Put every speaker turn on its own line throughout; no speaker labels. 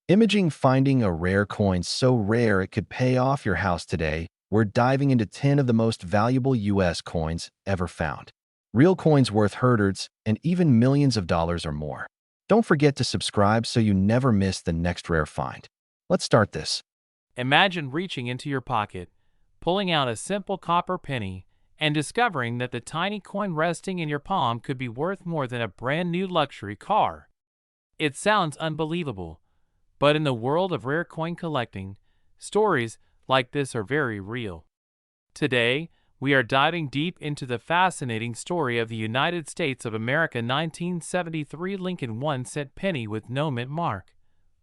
Imaging finding a rare coin so rare it could pay off your house today, we're diving into 10 of the most valuable US coins ever found. Real coins worth hundreds and even millions of dollars or more. Don't forget to subscribe so you never miss the next rare find. Let's start this.
Imagine reaching into your pocket, pulling out a simple copper penny, and discovering that the tiny coin resting in your palm could be worth more than a brand new luxury car. It sounds unbelievable, but in the world of rare coin collecting, stories like this are very real. Today, we are diving deep into the fascinating story of the United States of America 1973 Lincoln 1-cent penny with no mint mark,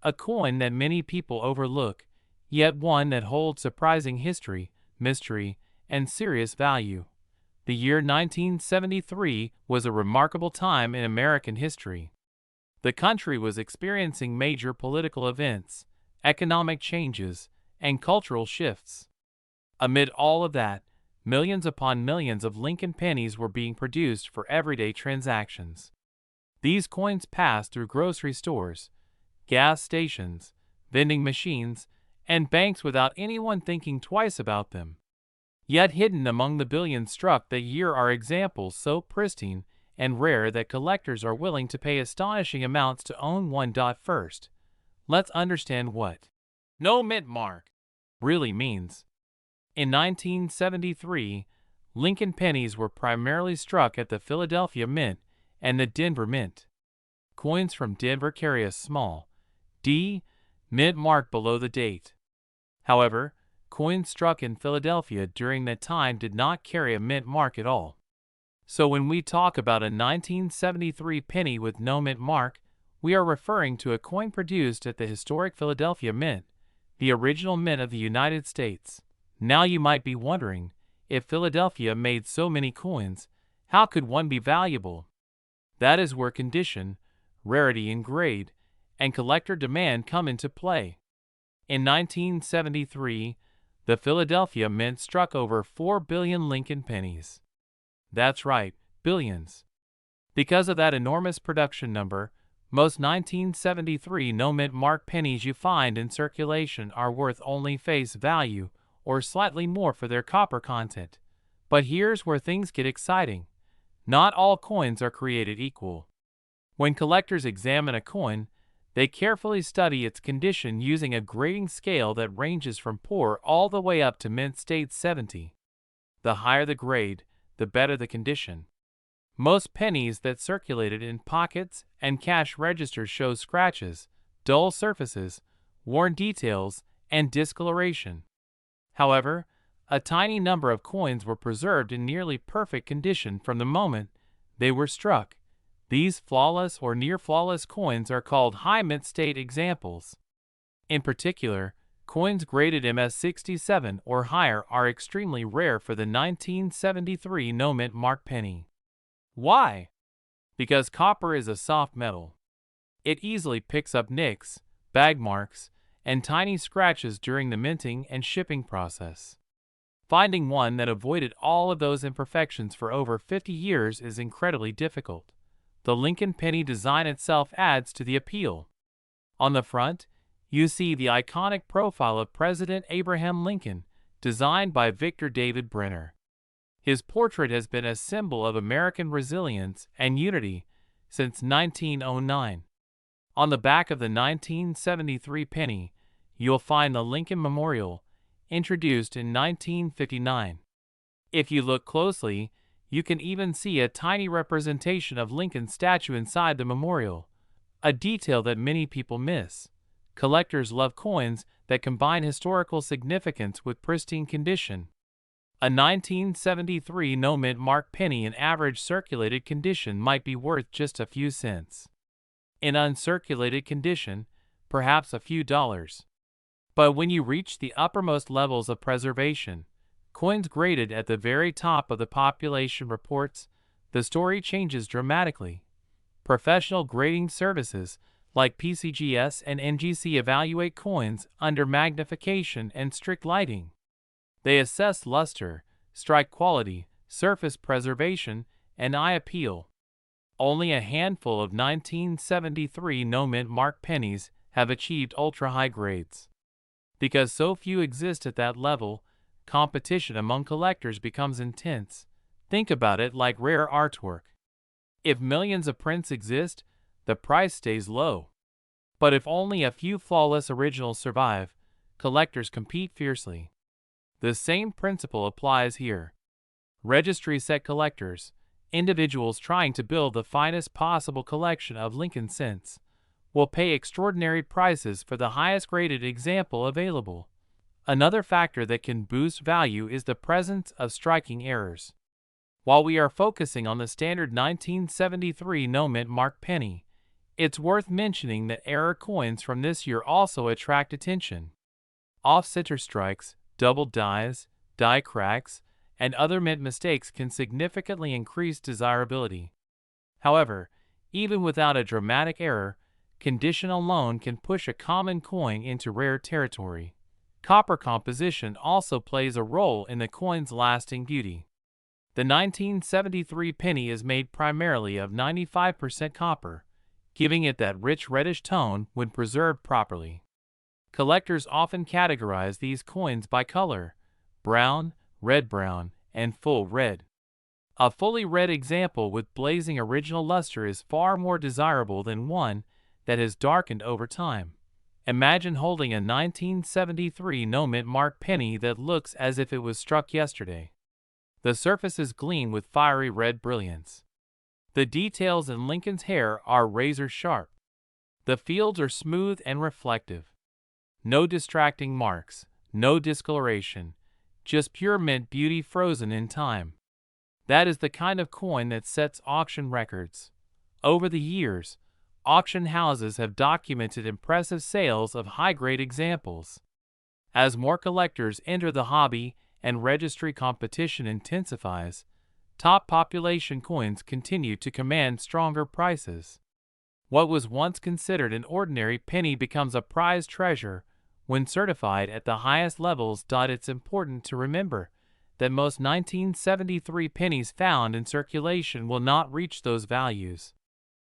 a coin that many people overlook, yet one that holds surprising history, mystery, and serious value. The year 1973 was a remarkable time in American history. The country was experiencing major political events, economic changes, and cultural shifts. Amid all of that, millions upon millions of Lincoln pennies were being produced for everyday transactions. These coins passed through grocery stores, gas stations, vending machines, and banks without anyone thinking twice about them. Yet hidden among the billions struck that year are examples so pristine and rare that collectors are willing to pay astonishing amounts to own one. First, let's understand what no mint mark really means. In 1973, Lincoln pennies were primarily struck at the Philadelphia Mint and the Denver Mint. Coins from Denver carry a small D mint mark below the date. However, coins struck in Philadelphia during that time did not carry a mint mark at all. So when we talk about a 1973 penny with no mint mark, we are referring to a coin produced at the historic Philadelphia Mint, the original mint of the United States. Now you might be wondering, if Philadelphia made so many coins, how could one be valuable? That is where condition, rarity and grade, and collector demand come into play. In 1973, the Philadelphia Mint struck over 4 billion Lincoln pennies. That's right, billions. Because of that enormous production number, most 1973 no-mint mark pennies you find in circulation are worth only face value or slightly more for their copper content. But here's where things get exciting. Not all coins are created equal. When collectors examine a coin, they carefully study its condition using a grading scale that ranges from poor all the way up to mint state 70. The higher the grade, the better the condition. Most pennies that circulated in pockets and cash registers show scratches, dull surfaces, worn details, and discoloration. However, a tiny number of coins were preserved in nearly perfect condition from the moment they were struck. These flawless or near-flawless coins are called high mint state examples. In particular, coins graded MS67 or higher are extremely rare for the 1973 no mint mark penny. Why? Because copper is a soft metal. It easily picks up nicks, bag marks, and tiny scratches during the minting and shipping process. Finding one that avoided all of those imperfections for over 50 years is incredibly difficult. The Lincoln penny design itself adds to the appeal. On the front, you see the iconic profile of President Abraham Lincoln, designed by Victor David Brenner. His portrait has been a symbol of American resilience and unity since 1909. On the back of the 1973 penny, you'll find the Lincoln Memorial, introduced in 1959. If you look closely, you can even see a tiny representation of Lincoln's statue inside the memorial, a detail that many people miss. Collectors love coins that combine historical significance with pristine condition. A 1973 no-mint mark penny in average circulated condition might be worth just a few cents. In uncirculated condition, perhaps a few dollars. But when you reach the uppermost levels of preservation, coins graded at the very top of the population reports, the story changes dramatically. Professional grading services like PCGS and NGC evaluate coins under magnification and strict lighting. They assess luster, strike quality, surface preservation, and eye appeal. Only a handful of 1973 no-mint mark pennies have achieved ultra-high grades. Because so few exist at that level, competition among collectors becomes intense. Think about it like rare artwork. If millions of prints exist, the price stays low. But if only a few flawless originals survive, collectors compete fiercely. The same principle applies here. Registry set collectors, individuals trying to build the finest possible collection of Lincoln cents, will pay extraordinary prices for the highest graded example available. Another factor that can boost value is the presence of striking errors. While we are focusing on the standard 1973 no-mint mark penny, it's worth mentioning that error coins from this year also attract attention. Off-center strikes, double dies, die cracks, and other mint mistakes can significantly increase desirability. However, even without a dramatic error, condition alone can push a common coin into rare territory. Copper composition also plays a role in the coin's lasting beauty. The 1973 penny is made primarily of 95% copper, giving it that rich reddish tone when preserved properly. Collectors often categorize these coins by color: brown, red-brown, and full red. A fully red example with blazing original luster is far more desirable than one that has darkened over time. Imagine holding a 1973 no-mint mark penny that looks as if it was struck yesterday. The surfaces gleam with fiery red brilliance. The details in Lincoln's hair are razor sharp. The fields are smooth and reflective. No distracting marks, no discoloration, just pure mint beauty frozen in time. That is the kind of coin that sets auction records. Over the years, auction houses have documented impressive sales of high-grade examples. As more collectors enter the hobby and registry competition intensifies, top population coins continue to command stronger prices. What was once considered an ordinary penny becomes a prized treasure when certified at the highest levels. It's important to remember that most 1973 pennies found in circulation will not reach those values.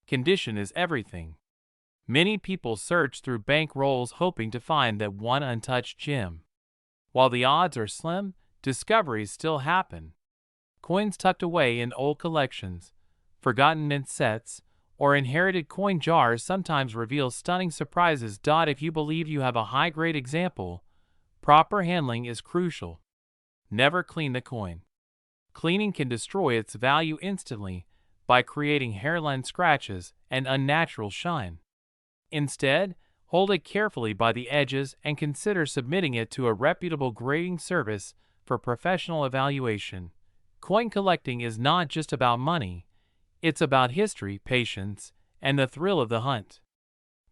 Condition is everything. Many people search through bank rolls hoping to find that one untouched gem. While the odds are slim, discoveries still happen. Coins tucked away in old collections, forgotten mint sets, or inherited coin jars sometimes reveal stunning surprises. If you believe you have a high-grade example, proper handling is crucial. Never clean the coin. Cleaning can destroy its value instantly by creating hairline scratches and unnatural shine. Instead, hold it carefully by the edges and consider submitting it to a reputable grading service for professional evaluation. Coin collecting is not just about money, it's about history, patience, and the thrill of the hunt.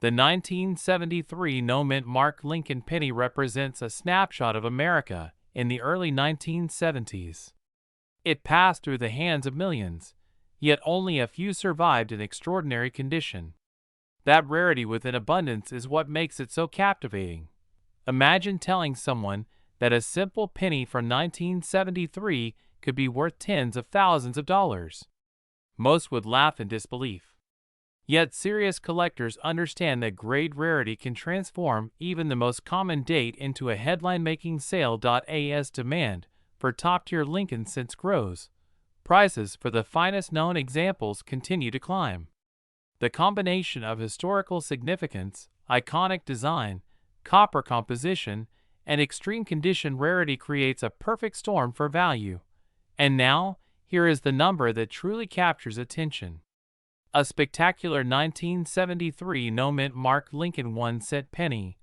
The 1973 no-mint mark Lincoln penny represents a snapshot of America in the early 1970s. It passed through the hands of millions, yet only a few survived in extraordinary condition. That rarity within abundance is what makes it so captivating. Imagine telling someone that a simple penny from 1973 could be worth tens of thousands of dollars. Most would laugh in disbelief. Yet serious collectors understand that grade rarity can transform even the most common date into a headline-making sale. As demand for top-tier Lincoln cents grows, prices for the finest known examples continue to climb. The combination of historical significance, iconic design, copper composition, and extreme condition rarity creates a perfect storm for value. And now, here is the number that truly captures attention. A spectacular 1973 no-mint mark Lincoln 1-cent penny,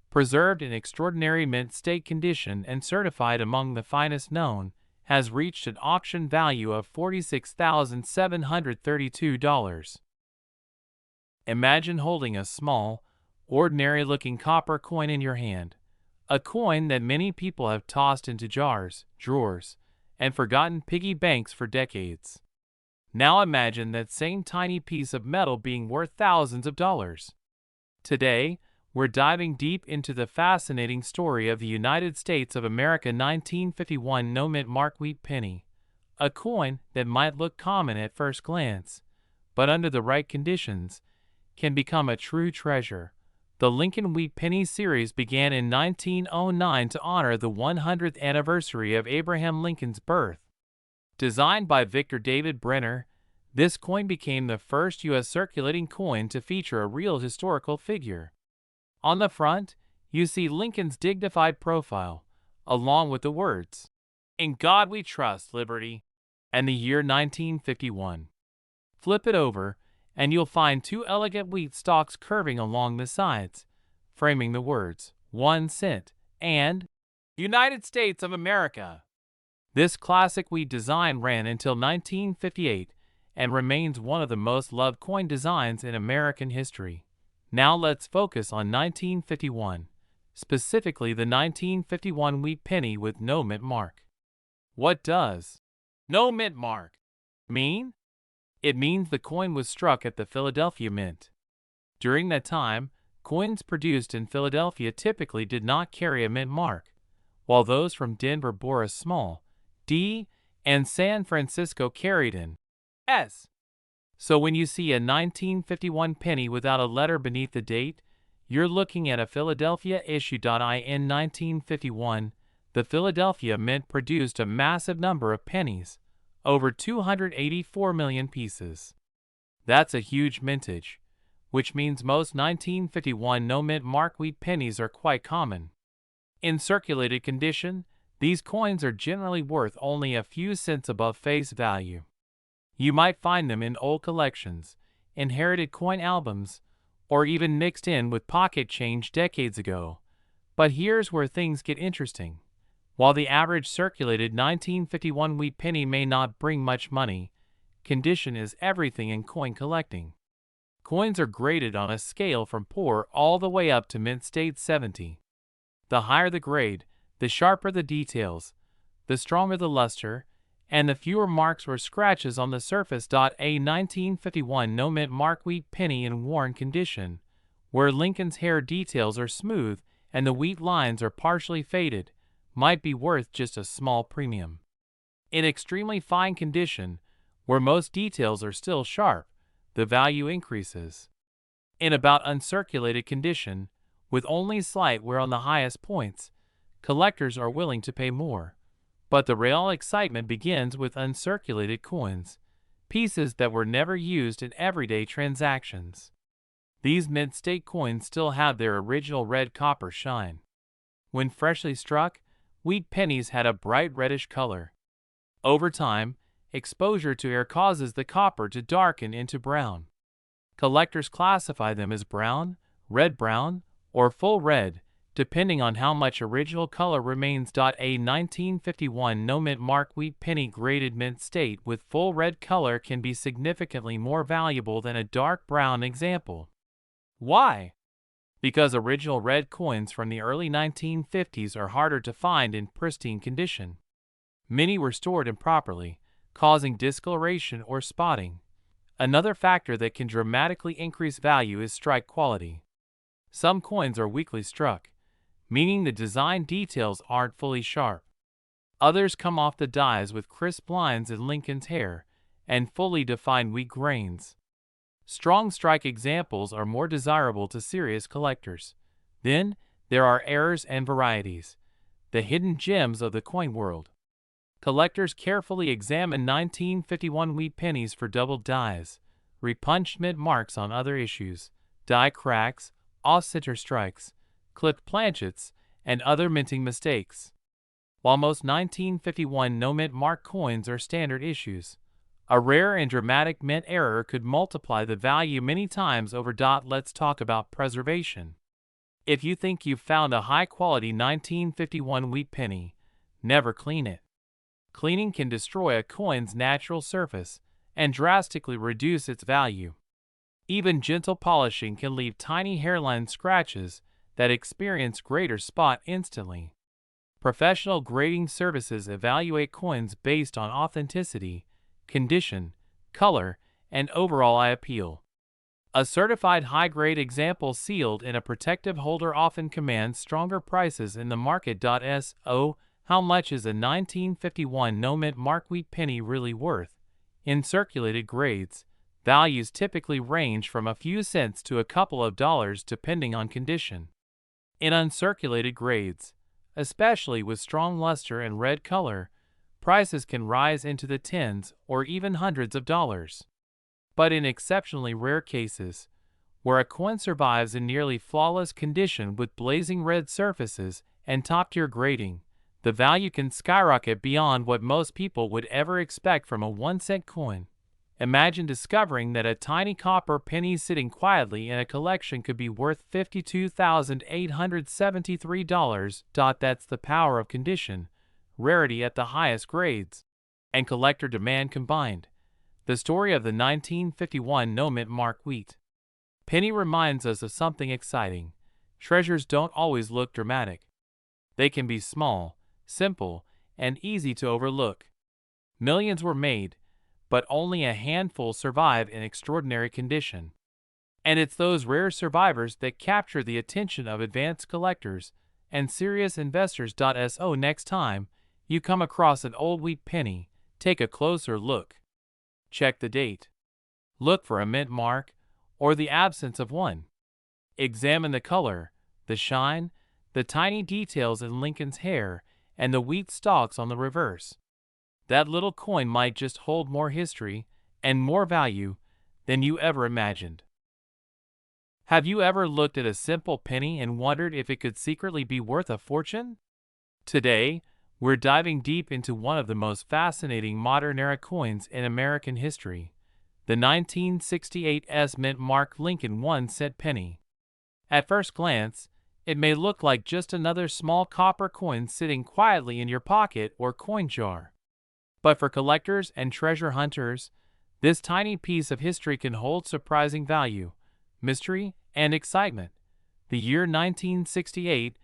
preserved in extraordinary mint state condition and certified among the finest known, has reached an auction value of $46,732. Imagine holding a small, ordinary-looking copper coin in your hand, a coin that many people have tossed into jars, drawers, and forgotten piggy banks for decades. Now imagine that same tiny piece of metal being worth thousands of dollars. Today, we're diving deep into the fascinating story of the United States of America 1951 no-mint mark wheat penny, a coin that might look common at first glance, but under the right conditions, can become a true treasure, The Lincoln Wheat Penny series began in 1909 to honor the 100th anniversary of Abraham Lincoln's birth. Designed by Victor David Brenner, this coin became the first U.S. circulating coin to feature a real historical figure. On the front, you see Lincoln's dignified profile, along with the words, "In God we trust, liberty," and the year 1951. Flip it over, and you'll find two elegant wheat stalks curving along the sides, framing the words 1 cent and United States of America. This classic wheat design ran until 1958 and remains one of the most loved coin designs in American history. Now let's focus on 1951, specifically the 1951 wheat penny with no mint mark. What does no mint mark mean? It means the coin was struck at the Philadelphia Mint. During that time, coins produced in Philadelphia typically did not carry a mint mark, while those from Denver bore a small D and San Francisco carried an S. So when you see a 1951 penny without a letter beneath the date, you're looking at a Philadelphia issue. In 1951, the Philadelphia Mint produced a massive number of pennies, over 284 million pieces. That's a huge mintage, which means most 1951 no mint mark wheat pennies are quite common. In circulated condition, these coins are generally worth only a few cents above face value. You might find them in old collections, inherited coin albums, or even mixed in with pocket change decades ago. But here's where things get interesting. While the average circulated 1951 wheat penny may not bring much money, condition is everything in coin collecting. Coins are graded on a scale from poor all the way up to mint state 70. The higher the grade, the sharper the details, the stronger the luster, and the fewer marks or scratches on the surface. A 1951 no mint mark wheat penny in worn condition, where Lincoln's hair details are smooth and the wheat lines are partially faded, might be worth just a small premium. In extremely fine condition, where most details are still sharp, the value increases. In about uncirculated condition, with only slight wear on the highest points, collectors are willing to pay more. But the real excitement begins with uncirculated coins, pieces that were never used in everyday transactions. These mint state coins still have their original red copper shine. When freshly struck, wheat pennies had a bright reddish color. Over time, exposure to air causes the copper to darken into brown. Collectors classify them as brown, red brown, or full red, depending on how much original color remains. A 1951 no mint mark wheat penny graded mint state with full red color can be significantly more valuable than a dark brown example. Why? Because original red coins from the early 1950s are harder to find in pristine condition. Many were stored improperly, causing discoloration or spotting. Another factor that can dramatically increase value is strike quality. Some coins are weakly struck, meaning the design details aren't fully sharp. Others come off the dies with crisp lines in Lincoln's hair and fully defined wheat grains. Strong strike examples are more desirable to serious collectors. Then, there are errors and varieties, the hidden gems of the coin world. Collectors carefully examine 1951 wheat pennies for doubled dies, repunched mint marks on other issues, die cracks, off-center strikes, clipped planchets, and other minting mistakes. While most 1951 no mint mark coins are standard issues, a rare and dramatic mint error could multiply the value many times over. Let's talk about preservation. If you think you've found a high-quality 1951 wheat penny, never clean it. Cleaning can destroy a coin's natural surface and drastically reduce its value. Even gentle polishing can leave tiny hairline scratches that experience greater spot instantly. Professional grading services evaluate coins based on authenticity, condition, color, and overall eye appeal. A certified high-grade example sealed in a protective holder often commands stronger prices in the market. So, how much is a 1951 no mint mark wheat penny really worth? In circulated grades, Values typically range from a few cents to a couple of dollars depending on condition. In uncirculated grades, especially with strong luster and red color, prices can rise into the tens or even hundreds of dollars. But in exceptionally rare cases, where a coin survives in nearly flawless condition with blazing red surfaces and top-tier grading, the value can skyrocket beyond what most people would ever expect from a 1-cent coin. Imagine discovering that a tiny copper penny sitting quietly in a collection could be worth $52,873. That's the power of condition, rarity at the highest grades, and collector demand combined. The story of the 1951 no-mint mark wheat penny reminds us of something exciting. Treasures don't always look dramatic. They can be small, simple, and easy to overlook. Millions were made, but only a handful survive in extraordinary condition. And it's those rare survivors that capture the attention of advanced collectors and serious investors. So next time you come across an old wheat penny, take a closer look. Check the date. Look for a mint mark or the absence of one. Examine the color, the shine, the tiny details in Lincoln's hair, and the wheat stalks on the reverse. That little coin might just hold more history and more value than you ever imagined. Have you ever looked at a simple penny and wondered if it could secretly be worth a fortune? Today, we're diving deep into one of the most fascinating modern-era coins in American history, the 1968 mint mark Lincoln 1-cent penny. At first glance, it may look like just another small copper coin sitting quietly in your pocket or coin jar. But for collectors and treasure hunters, this tiny piece of history can hold surprising value, mystery, and excitement. The year 1968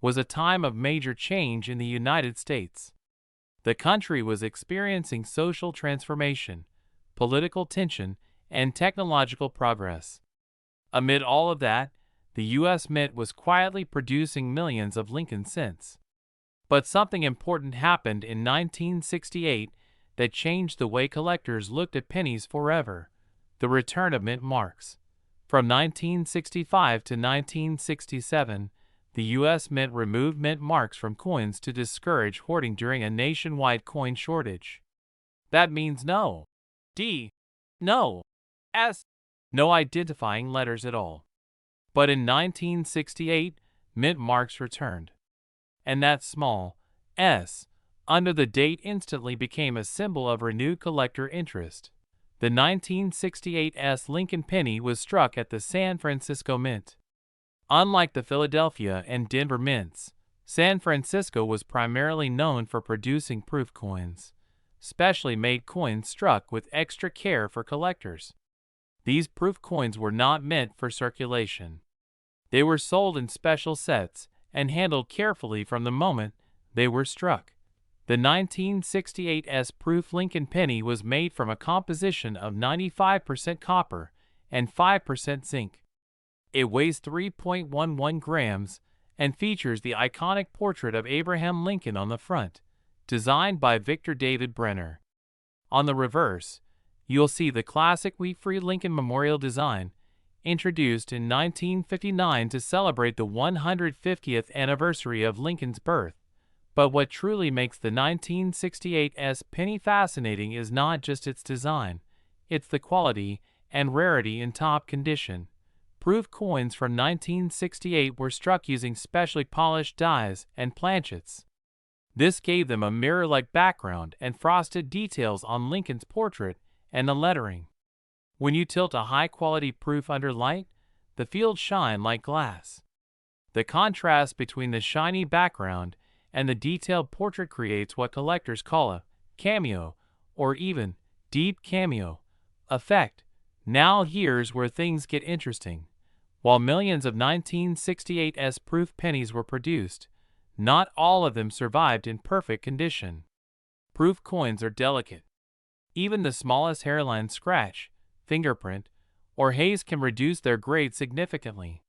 was a time of major change in the United States. The country was experiencing social transformation, political tension, and technological progress. Amid all of that, the U.S. Mint was quietly producing millions of Lincoln cents. But something important happened in 1968 that changed the way collectors looked at pennies forever: the return of mint marks. From 1965 to 1967, the U.S. Mint removed mint marks from coins to discourage hoarding during a nationwide coin shortage. That means no D, no S, no identifying letters at all. But in 1968, mint marks returned. And that small S under the date instantly became a symbol of renewed collector interest. The 1968 Lincoln penny was struck at the San Francisco Mint. Unlike the Philadelphia and Denver mints, San Francisco was primarily known for producing proof coins, specially made coins struck with extra care for collectors. These proof coins were not meant for circulation. They were sold in special sets and handled carefully from the moment they were struck. The 1968 proof Lincoln penny was made from a composition of 95% copper and 5% zinc. It weighs 3.11 grams and features the iconic portrait of Abraham Lincoln on the front, designed by Victor David Brenner. On the reverse, you'll see the classic wheat-free Lincoln memorial design, introduced in 1959 to celebrate the 150th anniversary of Lincoln's birth. But what truly makes the 1968 penny fascinating is not just its design, it's the quality and rarity in top condition. Proof coins from 1968 were struck using specially polished dies and planchets. This gave them a mirror-like background and frosted details on Lincoln's portrait and the lettering. When you tilt a high-quality proof under light, the fields shine like glass. The contrast between the shiny background and the detailed portrait creates what collectors call a cameo, or even deep cameo effect. Now here's where things get interesting. While millions of 1968 proof pennies were produced, not all of them survived in perfect condition. Proof coins are delicate. Even the smallest hairline scratch, fingerprint, or haze can reduce their grade significantly.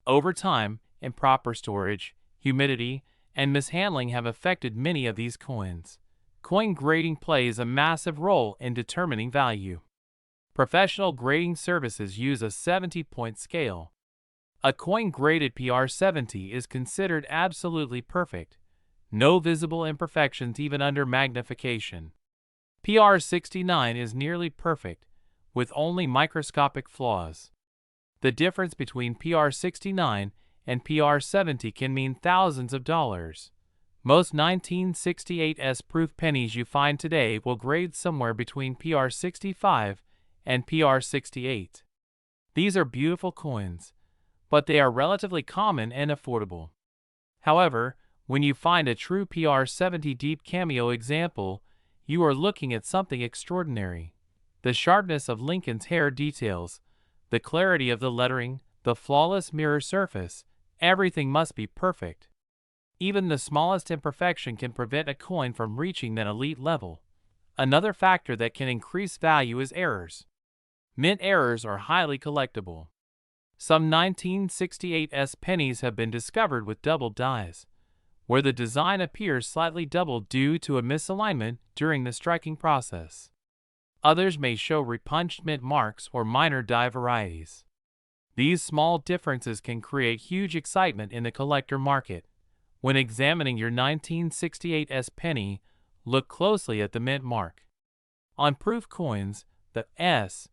Over time, improper storage, humidity, and mishandling have affected many of these coins. Coin grading plays a massive role in determining value. Professional grading services use a 70-point scale. A coin graded PR70 is considered absolutely perfect. No visible imperfections even under magnification. PR69 is nearly perfect, with only microscopic flaws. The difference between PR69 and PR70 can mean thousands of dollars. Most 1968 proof pennies you find today will grade somewhere between PR65 and PR68. These are beautiful coins, but they are relatively common and affordable. However, when you find a true PR70 deep cameo example, you are looking at something extraordinary. The sharpness of Lincoln's hair details, the clarity of the lettering, the flawless mirror surface, everything must be perfect. Even the smallest imperfection can prevent a coin from reaching that elite level. Another factor that can increase value is errors. Mint errors are highly collectible. Some 1968 pennies have been discovered with doubled dies, where the design appears slightly doubled due to a misalignment during the striking process. Others may show repunched mint marks or minor die varieties. These small differences can create huge excitement in the collector market. When examining your 1968 penny, look closely at the mint mark. On proof coins, the S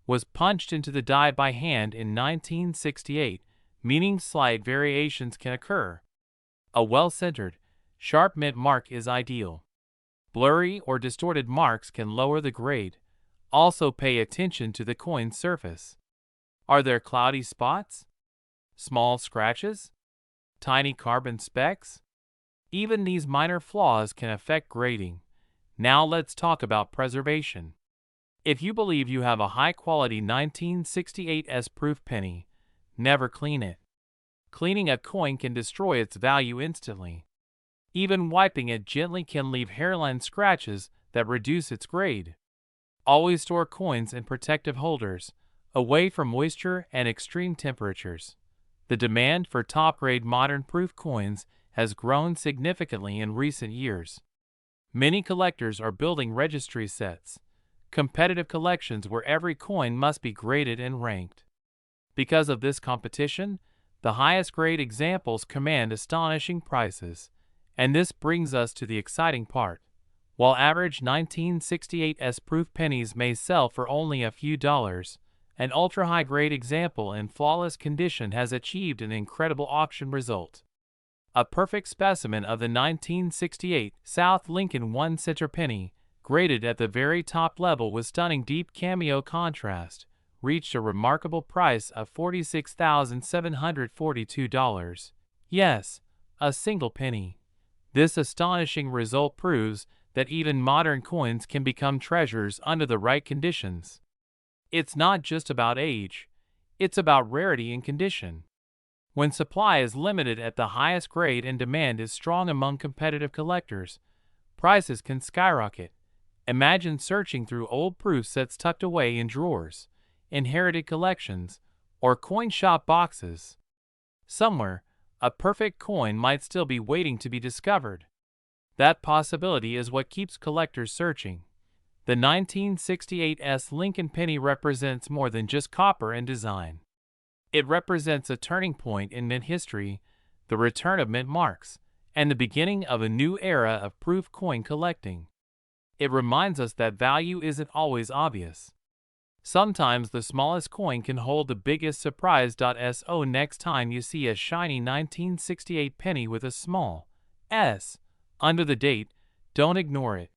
was punched into the die by hand in 1968, meaning slight variations can occur. A well-centered, sharp mint mark is ideal. Blurry or distorted marks can lower the grade. Also pay attention to the coin's surface. Are there cloudy spots? Small scratches? Tiny carbon specks? Even these minor flaws can affect grading. Now let's talk about preservation. If you believe you have a high-quality 1968 proof penny, never clean it. Cleaning a coin can destroy its value instantly. Even wiping it gently can leave hairline scratches that reduce its grade. Always store coins in protective holders, away from moisture and extreme temperatures. The demand for top-grade modern proof coins has grown significantly in recent years. Many collectors are building registry sets, competitive collections where every coin must be graded and ranked. Because of this competition, the highest grade examples command astonishing prices, and this brings us to the exciting part. While average 1968 proof pennies may sell for only a few dollars, an ultra-high grade example in flawless condition has achieved an incredible auction result. A perfect specimen of the 1968 South Lincoln 1-center penny, graded at the very top level with stunning deep cameo contrast, reached a remarkable price of $46,742. Yes, a single penny. This astonishing result proves that even modern coins can become treasures under the right conditions. It's not just about age, it's about rarity and condition. When supply is limited at the highest grade and demand is strong among competitive collectors, prices can skyrocket. Imagine searching through old proof sets tucked away in drawers, inherited collections, or coin shop boxes. Somewhere, a perfect coin might still be waiting to be discovered. That possibility is what keeps collectors searching. The 1968 Lincoln penny represents more than just copper and design. It represents a turning point in mint history, the return of mint marks, and the beginning of a new era of proof coin collecting. It reminds us that value isn't always obvious. Sometimes the smallest coin can hold the biggest surprise. So next time you see a shiny 1968 penny with a small S under the date, don't ignore it.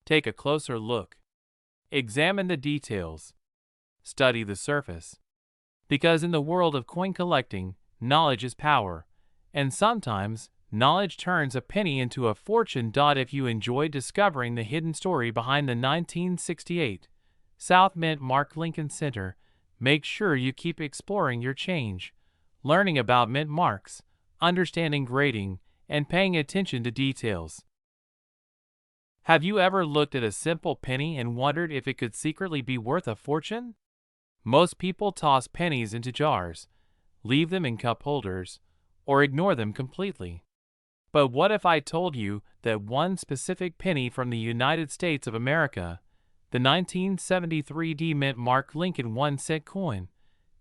Take a closer look. Examine the details. Study the surface. Because in the world of coin collecting, knowledge is power, and sometimes knowledge turns a penny into a fortune. If you enjoyed discovering the hidden story behind the 1968 South Mint Mark Lincoln Center, make sure you keep exploring your change, learning about mint marks, understanding grading, and paying attention to details. Have you ever looked at a simple penny and wondered if it could secretly be worth a fortune? Most people toss pennies into jars, leave them in cup holders, or ignore them completely. But what if I told you that one specific penny from the United States of America, The 1973 D Mint Mark Lincoln 1-cent coin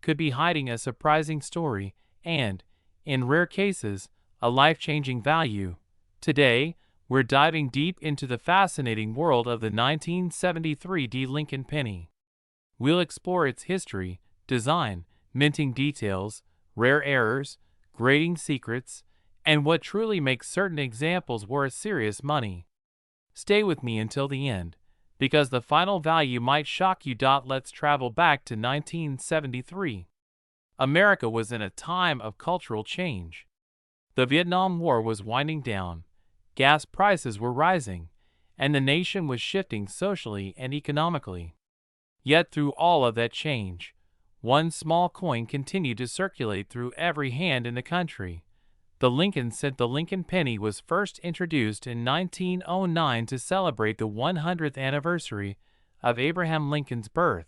could be hiding a surprising story and, in rare cases, a life-changing value. Today, we're diving deep into the fascinating world of the 1973 D Lincoln penny. We'll explore its history, design, minting details, rare errors, grading secrets, and what truly makes certain examples worth serious money. Stay with me until the end, because the final value might shock you. Let's travel back to 1973. America was in a time of cultural change. The Vietnam War was winding down, gas prices were rising, and the nation was shifting socially and economically. Yet through all of that change, one small coin continued to circulate through every hand in the country. The Lincoln cent. The Lincoln penny was first introduced in 1909 to celebrate the 100th anniversary of Abraham Lincoln's birth.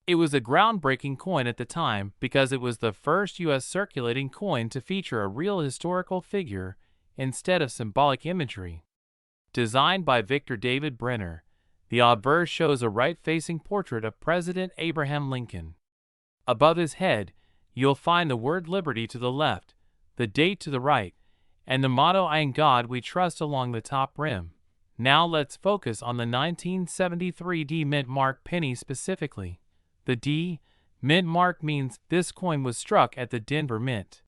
It was a groundbreaking coin at the time because it was the first U.S. circulating coin to feature a real historical figure instead of symbolic imagery. Designed by Victor David Brenner, the obverse shows a right-facing portrait of President Abraham Lincoln. Above his head, you'll find the word liberty to the left, the date to the right, and the motto "In God We Trust" along the top rim. Now let's focus on the 1973 D Mint Mark penny specifically. The D Mint Mark means this coin was struck at the Denver Mint.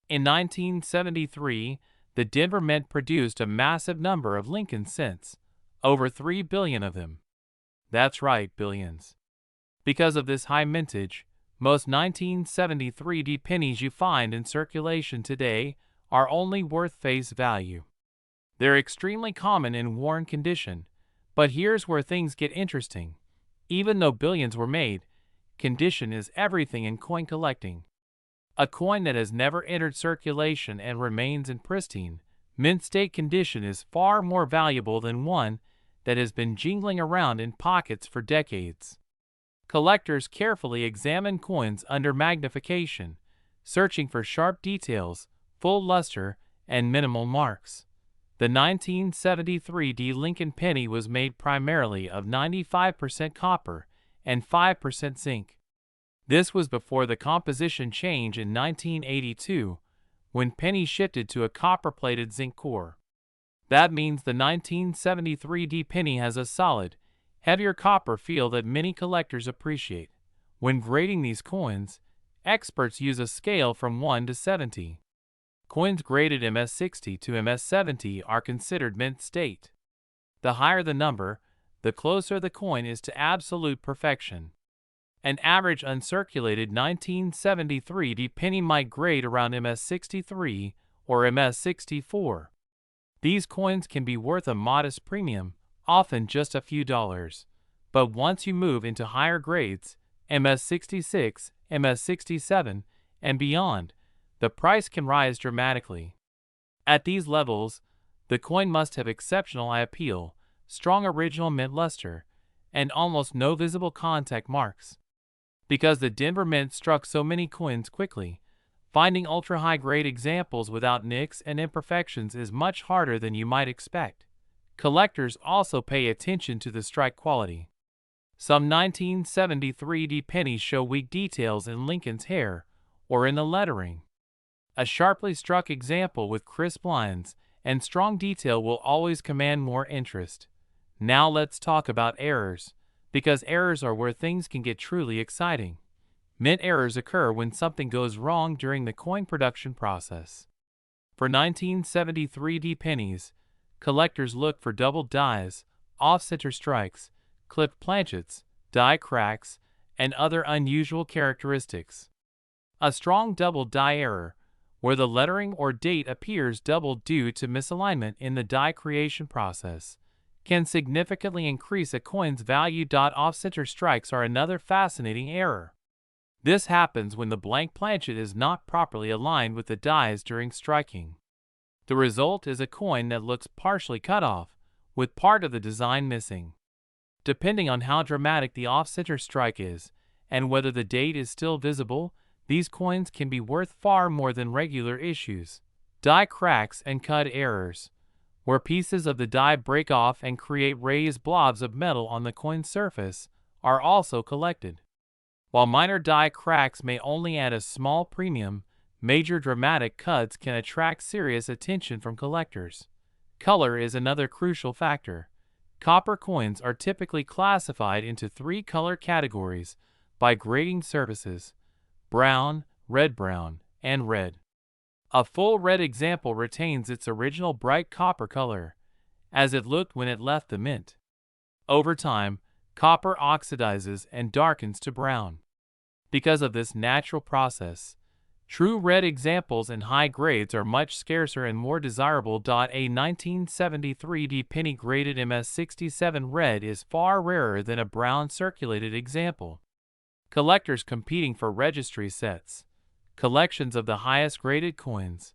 In 1973, the Denver Mint produced a massive number of Lincoln cents, over 3 billion of them. That's right, billions. Because of this high mintage, most 1973 D pennies you find in circulation today are only worth face value. They're extremely common in worn condition, but here's where things get interesting. Even though billions were made, condition is everything in coin collecting. A coin that has never entered circulation and remains in pristine, mint state condition is far more valuable than one that has been jingling around in pockets for decades. Collectors carefully examine coins under magnification, searching for sharp details, full luster, and minimal marks. The 1973 D Lincoln penny was made primarily of 95% copper and 5% zinc. This was before the composition change in 1982, when pennies shifted to a copper-plated zinc core. That means the 1973 D penny has a solid, heavier copper feel that many collectors appreciate. When grading these coins, experts use a scale from 1 to 70. Coins graded MS-60 to MS-70 are considered mint state. The higher the number, the closer the coin is to absolute perfection. An average uncirculated 1973 D penny might grade around MS-63 or MS-64. These coins can be worth a modest premium, often just a few dollars. But once you move into higher grades, MS-66, MS-67, and beyond, the price can rise dramatically. At these levels, the coin must have exceptional eye appeal, strong original mint luster, and almost no visible contact marks. Because the Denver Mint struck so many coins quickly, finding ultra-high-grade examples without nicks and imperfections is much harder than you might expect. Collectors also pay attention to the strike quality. Some 1973 D pennies show weak details in Lincoln's hair or in the lettering. A sharply struck example with crisp lines and strong detail will always command more interest. Now let's talk about errors, because errors are where things can get truly exciting. Mint errors occur when something goes wrong during the coin production process. For 1973 D pennies, collectors look for doubled dies, off-center strikes, clipped planchets, die cracks, and other unusual characteristics. A strong doubled die error, where the lettering or date appears doubled due to misalignment in the die creation process, can significantly increase a coin's value. Off-center strikes are another fascinating error. This happens when the blank planchet is not properly aligned with the dies during striking. The result is a coin that looks partially cut off, with part of the design missing. Depending on how dramatic the off-center strike is, and whether the date is still visible, these coins can be worth far more than regular issues. Die cracks and cut errors. where pieces of the die break off and create raised blobs of metal on the coin's surface, are also collected. While minor die cracks may only add a small premium, major dramatic cuts can attract serious attention from collectors. Color is another crucial factor. Copper coins are typically classified into three color categories by grading surfaces: brown, red-brown, and red. A full red example retains its original bright copper color, as it looked when it left the mint. Over time, copper oxidizes and darkens to brown. Because of this natural process, true red examples in high grades are much scarcer and more desirable. A 1973 penny graded MS67 red is far rarer than a brown circulated example. Collectors competing for registry sets, collections of the highest graded coins,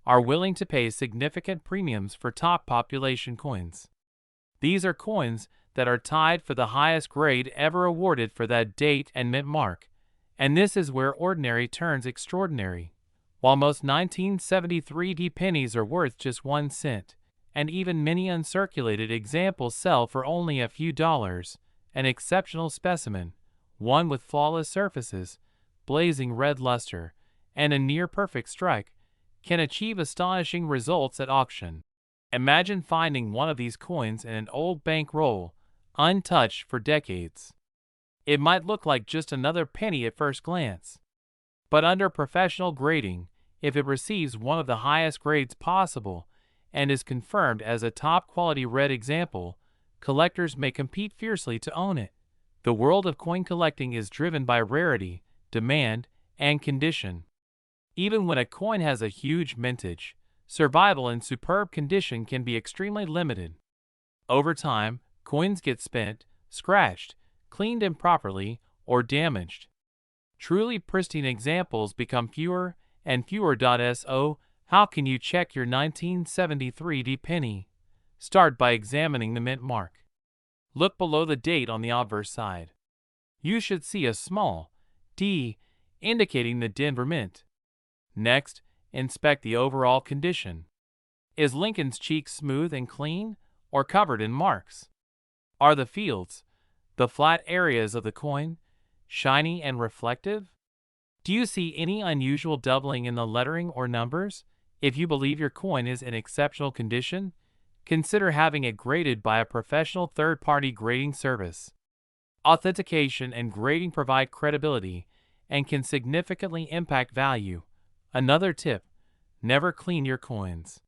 are willing to pay significant premiums for top population coins. These are coins that are tied for the highest grade ever awarded for that date and mint mark, and this is where ordinary turns extraordinary. While most 1973 pennies are worth just 1 cent, and even many uncirculated examples sell for only a few dollars, an exceptional specimen, one with flawless surfaces, blazing red luster, and a near-perfect strike, can achieve astonishing results at auction. Imagine finding one of these coins in an old bank roll, untouched for decades. It might look like just another penny at first glance, but under professional grading, if it receives one of the highest grades possible and is confirmed as a top-quality red example, collectors may compete fiercely to own it. The world of coin collecting is driven by rarity, demand, and condition. Even when a coin has a huge mintage, survival in superb condition can be extremely limited. Over time, coins get spent, scratched, cleaned improperly, or damaged. Truly pristine examples become fewer and fewer. So, how can you check your 1973 penny? Start by examining the mint mark. Look below the date on the obverse side. You should see a small D indicating the Denver Mint. Next, inspect the overall condition. Is Lincoln's cheek smooth and clean, or covered in marks? Are the fields, the flat areas of the coin, shiny and reflective? Do you see any unusual doubling in the lettering or numbers? If you believe your coin is in exceptional condition, consider having it graded by a professional third-party grading service. Authentication and grading provide credibility and can significantly impact value. Another tip: never clean your coins.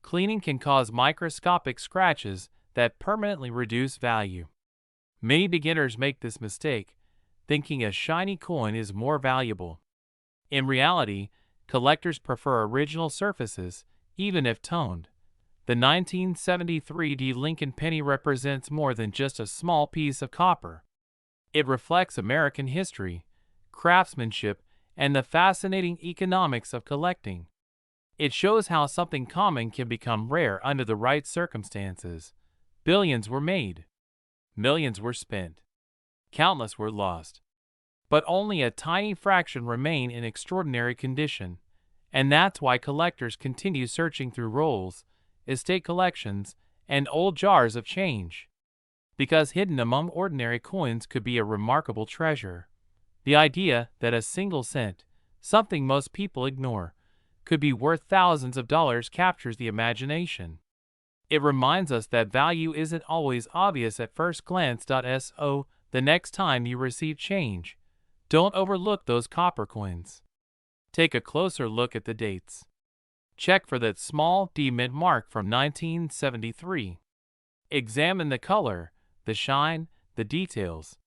Cleaning can cause microscopic scratches that permanently reduce value. Many beginners make this mistake, thinking a shiny coin is more valuable. In reality, collectors prefer original surfaces, even if toned. The 1973 Lincoln penny represents more than just a small piece of copper. It reflects American history, craftsmanship, and the fascinating economics of collecting. It shows how something common can become rare under the right circumstances. Billions were made. Millions were spent. Countless were lost. But only a tiny fraction remain in extraordinary condition, and that's why collectors continue searching through rolls, estate collections, and old jars of change. Because hidden among ordinary coins could be a remarkable treasure. The idea that a single cent, something most people ignore, could be worth thousands of dollars captures the imagination. It reminds us that value isn't always obvious at first glance. So, the next time you receive change, don't overlook those copper coins. Take a closer look at the dates. Check for that small D mint mark from 1973. Examine the color, the shine, the details.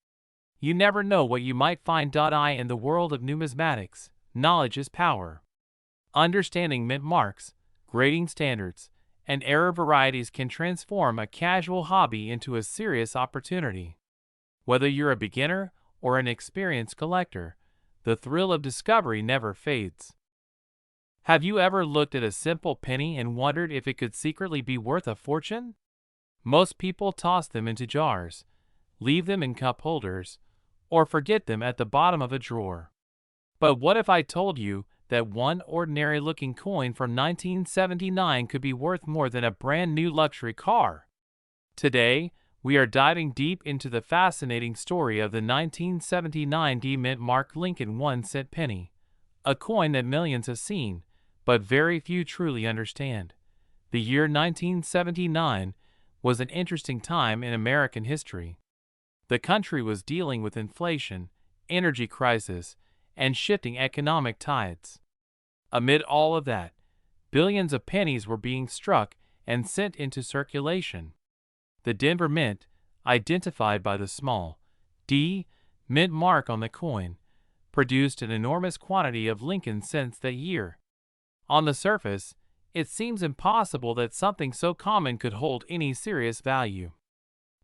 You never know what you might find. In the world of numismatics, knowledge is power. Understanding mint marks, grading standards, and error varieties can transform a casual hobby into a serious opportunity. Whether you're a beginner or an experienced collector, the thrill of discovery never fades. Have you ever looked at a simple penny and wondered if it could secretly be worth a fortune? Most people toss them into jars, leave them in cup holders, or forget them at the bottom of a drawer. But what if I told you that one ordinary-looking coin from 1979 could be worth more than a brand-new luxury car. Today, we are diving deep into the fascinating story of the 1979 D-Mint Mark Lincoln 1-cent penny, a coin that millions have seen, but very few truly understand. The year 1979 was an interesting time in American history. The country was dealing with inflation, energy crisis, and shifting economic tides. Amid all of that, billions of pennies were being struck and sent into circulation. The Denver Mint, identified by the small D mint mark on the coin, produced an enormous quantity of Lincoln cents that year. On the surface, it seems impossible that something so common could hold any serious value.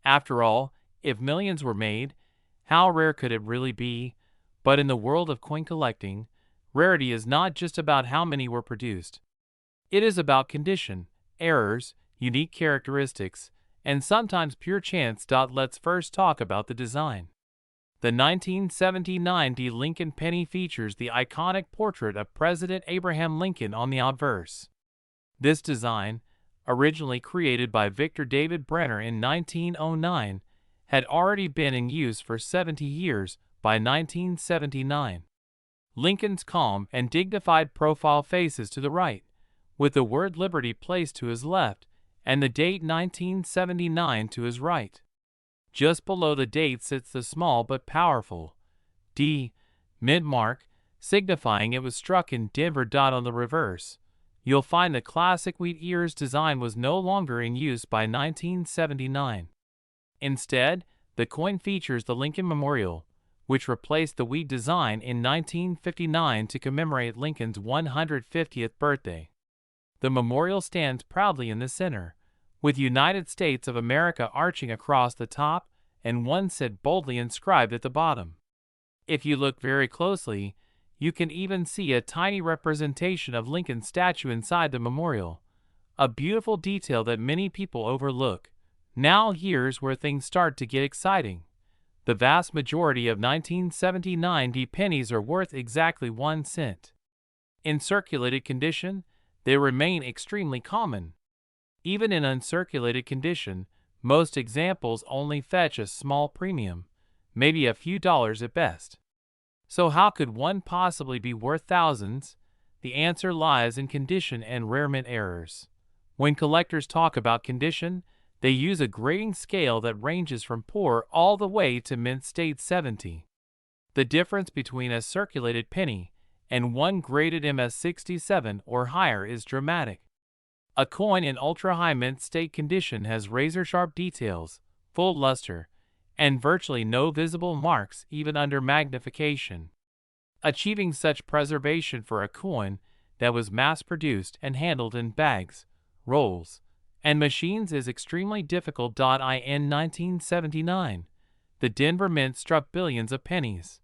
After all, if millions were made, how rare could it really be? But in the world of coin collecting, rarity is not just about how many were produced. It is about condition, errors, unique characteristics, and sometimes pure chance. Let's first talk about the design. The 1979 D. Lincoln penny features the iconic portrait of President Abraham Lincoln on the obverse. This design, originally created by Victor David Brenner in 1909, had already been in use for 70 years by 1979. Lincoln's calm and dignified profile faces to the right, with the word Liberty placed to his left and the date 1979 to his right. Just below the date sits the small but powerful D mint mark, signifying it was struck in Denver. On the reverse, you'll find the classic wheat ears design was no longer in use by 1979. Instead, the coin features the Lincoln Memorial, which replaced the wheat design in 1959 to commemorate Lincoln's 150th birthday. The memorial stands proudly in the center, with United States of America arching across the top and 1 cent boldly inscribed at the bottom. If you look very closely, you can even see a tiny representation of Lincoln's statue inside the memorial, a beautiful detail that many people overlook. Now here's where things start to get exciting. The vast majority of 1979 D pennies are worth exactly 1 cent. In circulated condition, they remain extremely common. Even in uncirculated condition, most examples only fetch a small premium, maybe a few dollars at best. So how could one possibly be worth thousands? The answer lies in condition and rare mint errors. When collectors talk about condition, they use a grading scale that ranges from poor all the way to mint state 70. The difference between a circulated penny and one graded MS 67 or higher is dramatic. A coin in ultra-high mint state condition has razor-sharp details, full luster, and virtually no visible marks even under magnification. Achieving such preservation for a coin that was mass-produced and handled in bags, rolls, and machines is extremely difficult. In 1979, the Denver Mint struck billions of pennies.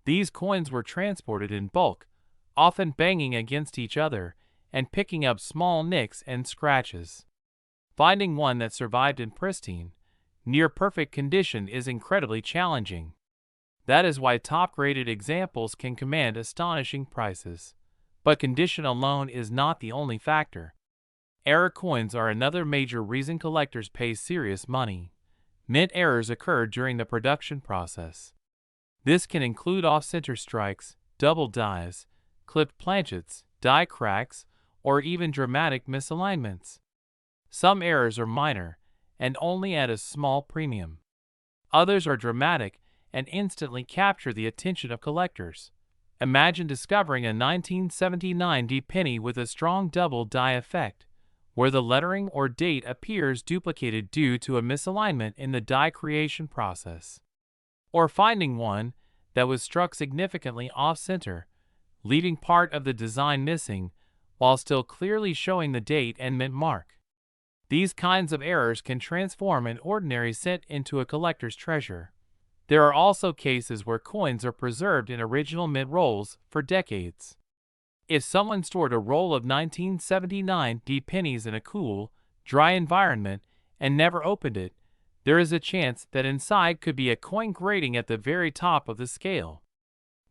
These coins were transported in bulk, often banging against each other and picking up small nicks and scratches. Finding one that survived in pristine, near-perfect condition is incredibly challenging. That is why top-graded examples can command astonishing prices. But condition alone is not the only factor. Error coins are another major reason collectors pay serious money. Mint errors occur during the production process. This can include off-center strikes, double dies, clipped planchets, die cracks, or even dramatic misalignments. Some errors are minor and only at a small premium. Others are dramatic and instantly capture the attention of collectors. Imagine discovering a 1979 D penny with a strong double die effect, where the lettering or date appears duplicated due to a misalignment in the die creation process. Or finding one that was struck significantly off-center, leaving part of the design missing, while still clearly showing the date and mint mark. These kinds of errors can transform an ordinary cent into a collector's treasure. There are also cases where coins are preserved in original mint rolls for decades. If someone stored a roll of 1979 D pennies in a cool, dry environment and never opened it, there is a chance that inside could be a coin grading at the very top of the scale.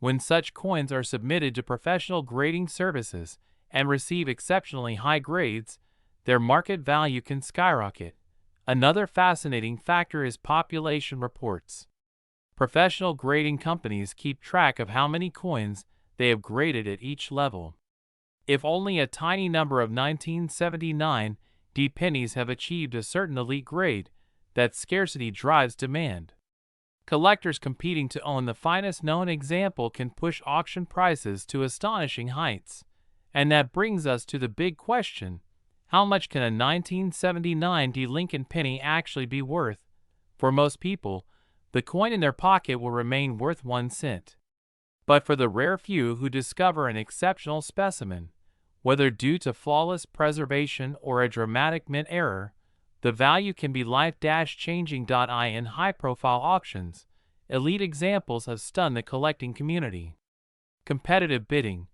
When such coins are submitted to professional grading services and receive exceptionally high grades, their market value can skyrocket. Another fascinating factor is population reports. Professional grading companies keep track of how many coins they have graded at each level. If only a tiny number of 1979 D pennies have achieved a certain elite grade, that scarcity drives demand. Collectors competing to own the finest known example can push auction prices to astonishing heights. And that brings us to the big question: how much can a 1979 D Lincoln penny actually be worth? For most people, the coin in their pocket will remain worth 1 cent. But for the rare few who discover an exceptional specimen, whether due to flawless preservation or a dramatic mint error, the value can be life-changing. In high-profile auctions, elite examples have stunned the collecting community. Competitive bidding,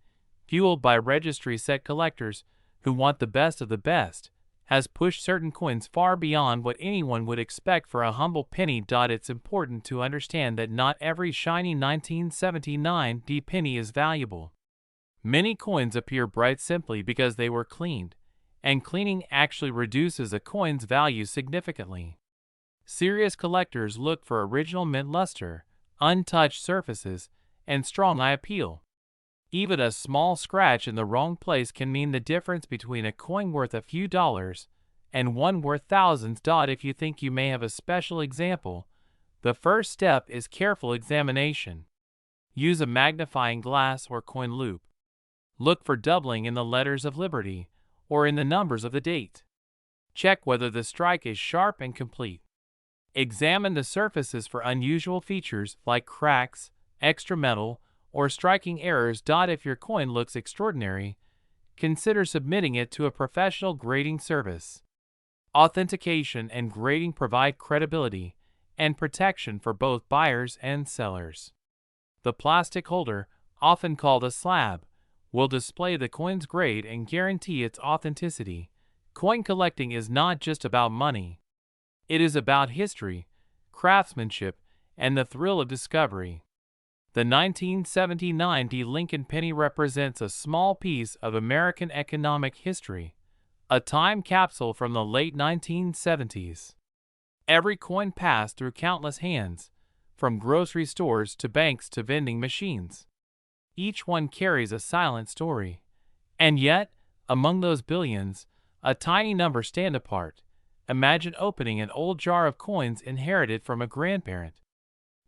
fueled by registry-set collectors who want the best of the best, has pushed certain coins far beyond what anyone would expect for a humble penny. It's important to understand that not every shiny 1979 D penny is valuable. Many coins appear bright simply because they were cleaned, and cleaning actually reduces a coin's value significantly. Serious collectors look for original mint luster, untouched surfaces, and strong eye appeal. Even a small scratch in the wrong place can mean the difference between a coin worth a few dollars and one worth thousands. If you think you may have a special example, the first step is careful examination. Use a magnifying glass or coin loupe. Look for doubling in the letters of Liberty or in the numbers of the date. Check whether the strike is sharp and complete. Examine the surfaces for unusual features like cracks, extra metal, or striking errors. If your coin looks extraordinary, consider submitting it to a professional grading service. Authentication and grading provide credibility and protection for both buyers and sellers. The plastic holder, often called a slab, will display the coin's grade and guarantee its authenticity. Coin collecting is not just about money. It is about history, craftsmanship, and the thrill of discovery. The 1979 D Lincoln penny represents a small piece of American economic history, a time capsule from the late 1970s. Every coin passed through countless hands, from grocery stores to banks to vending machines. Each one carries a silent story. And yet, among those billions, a tiny number stand apart. Imagine opening an old jar of coins inherited from a grandparent.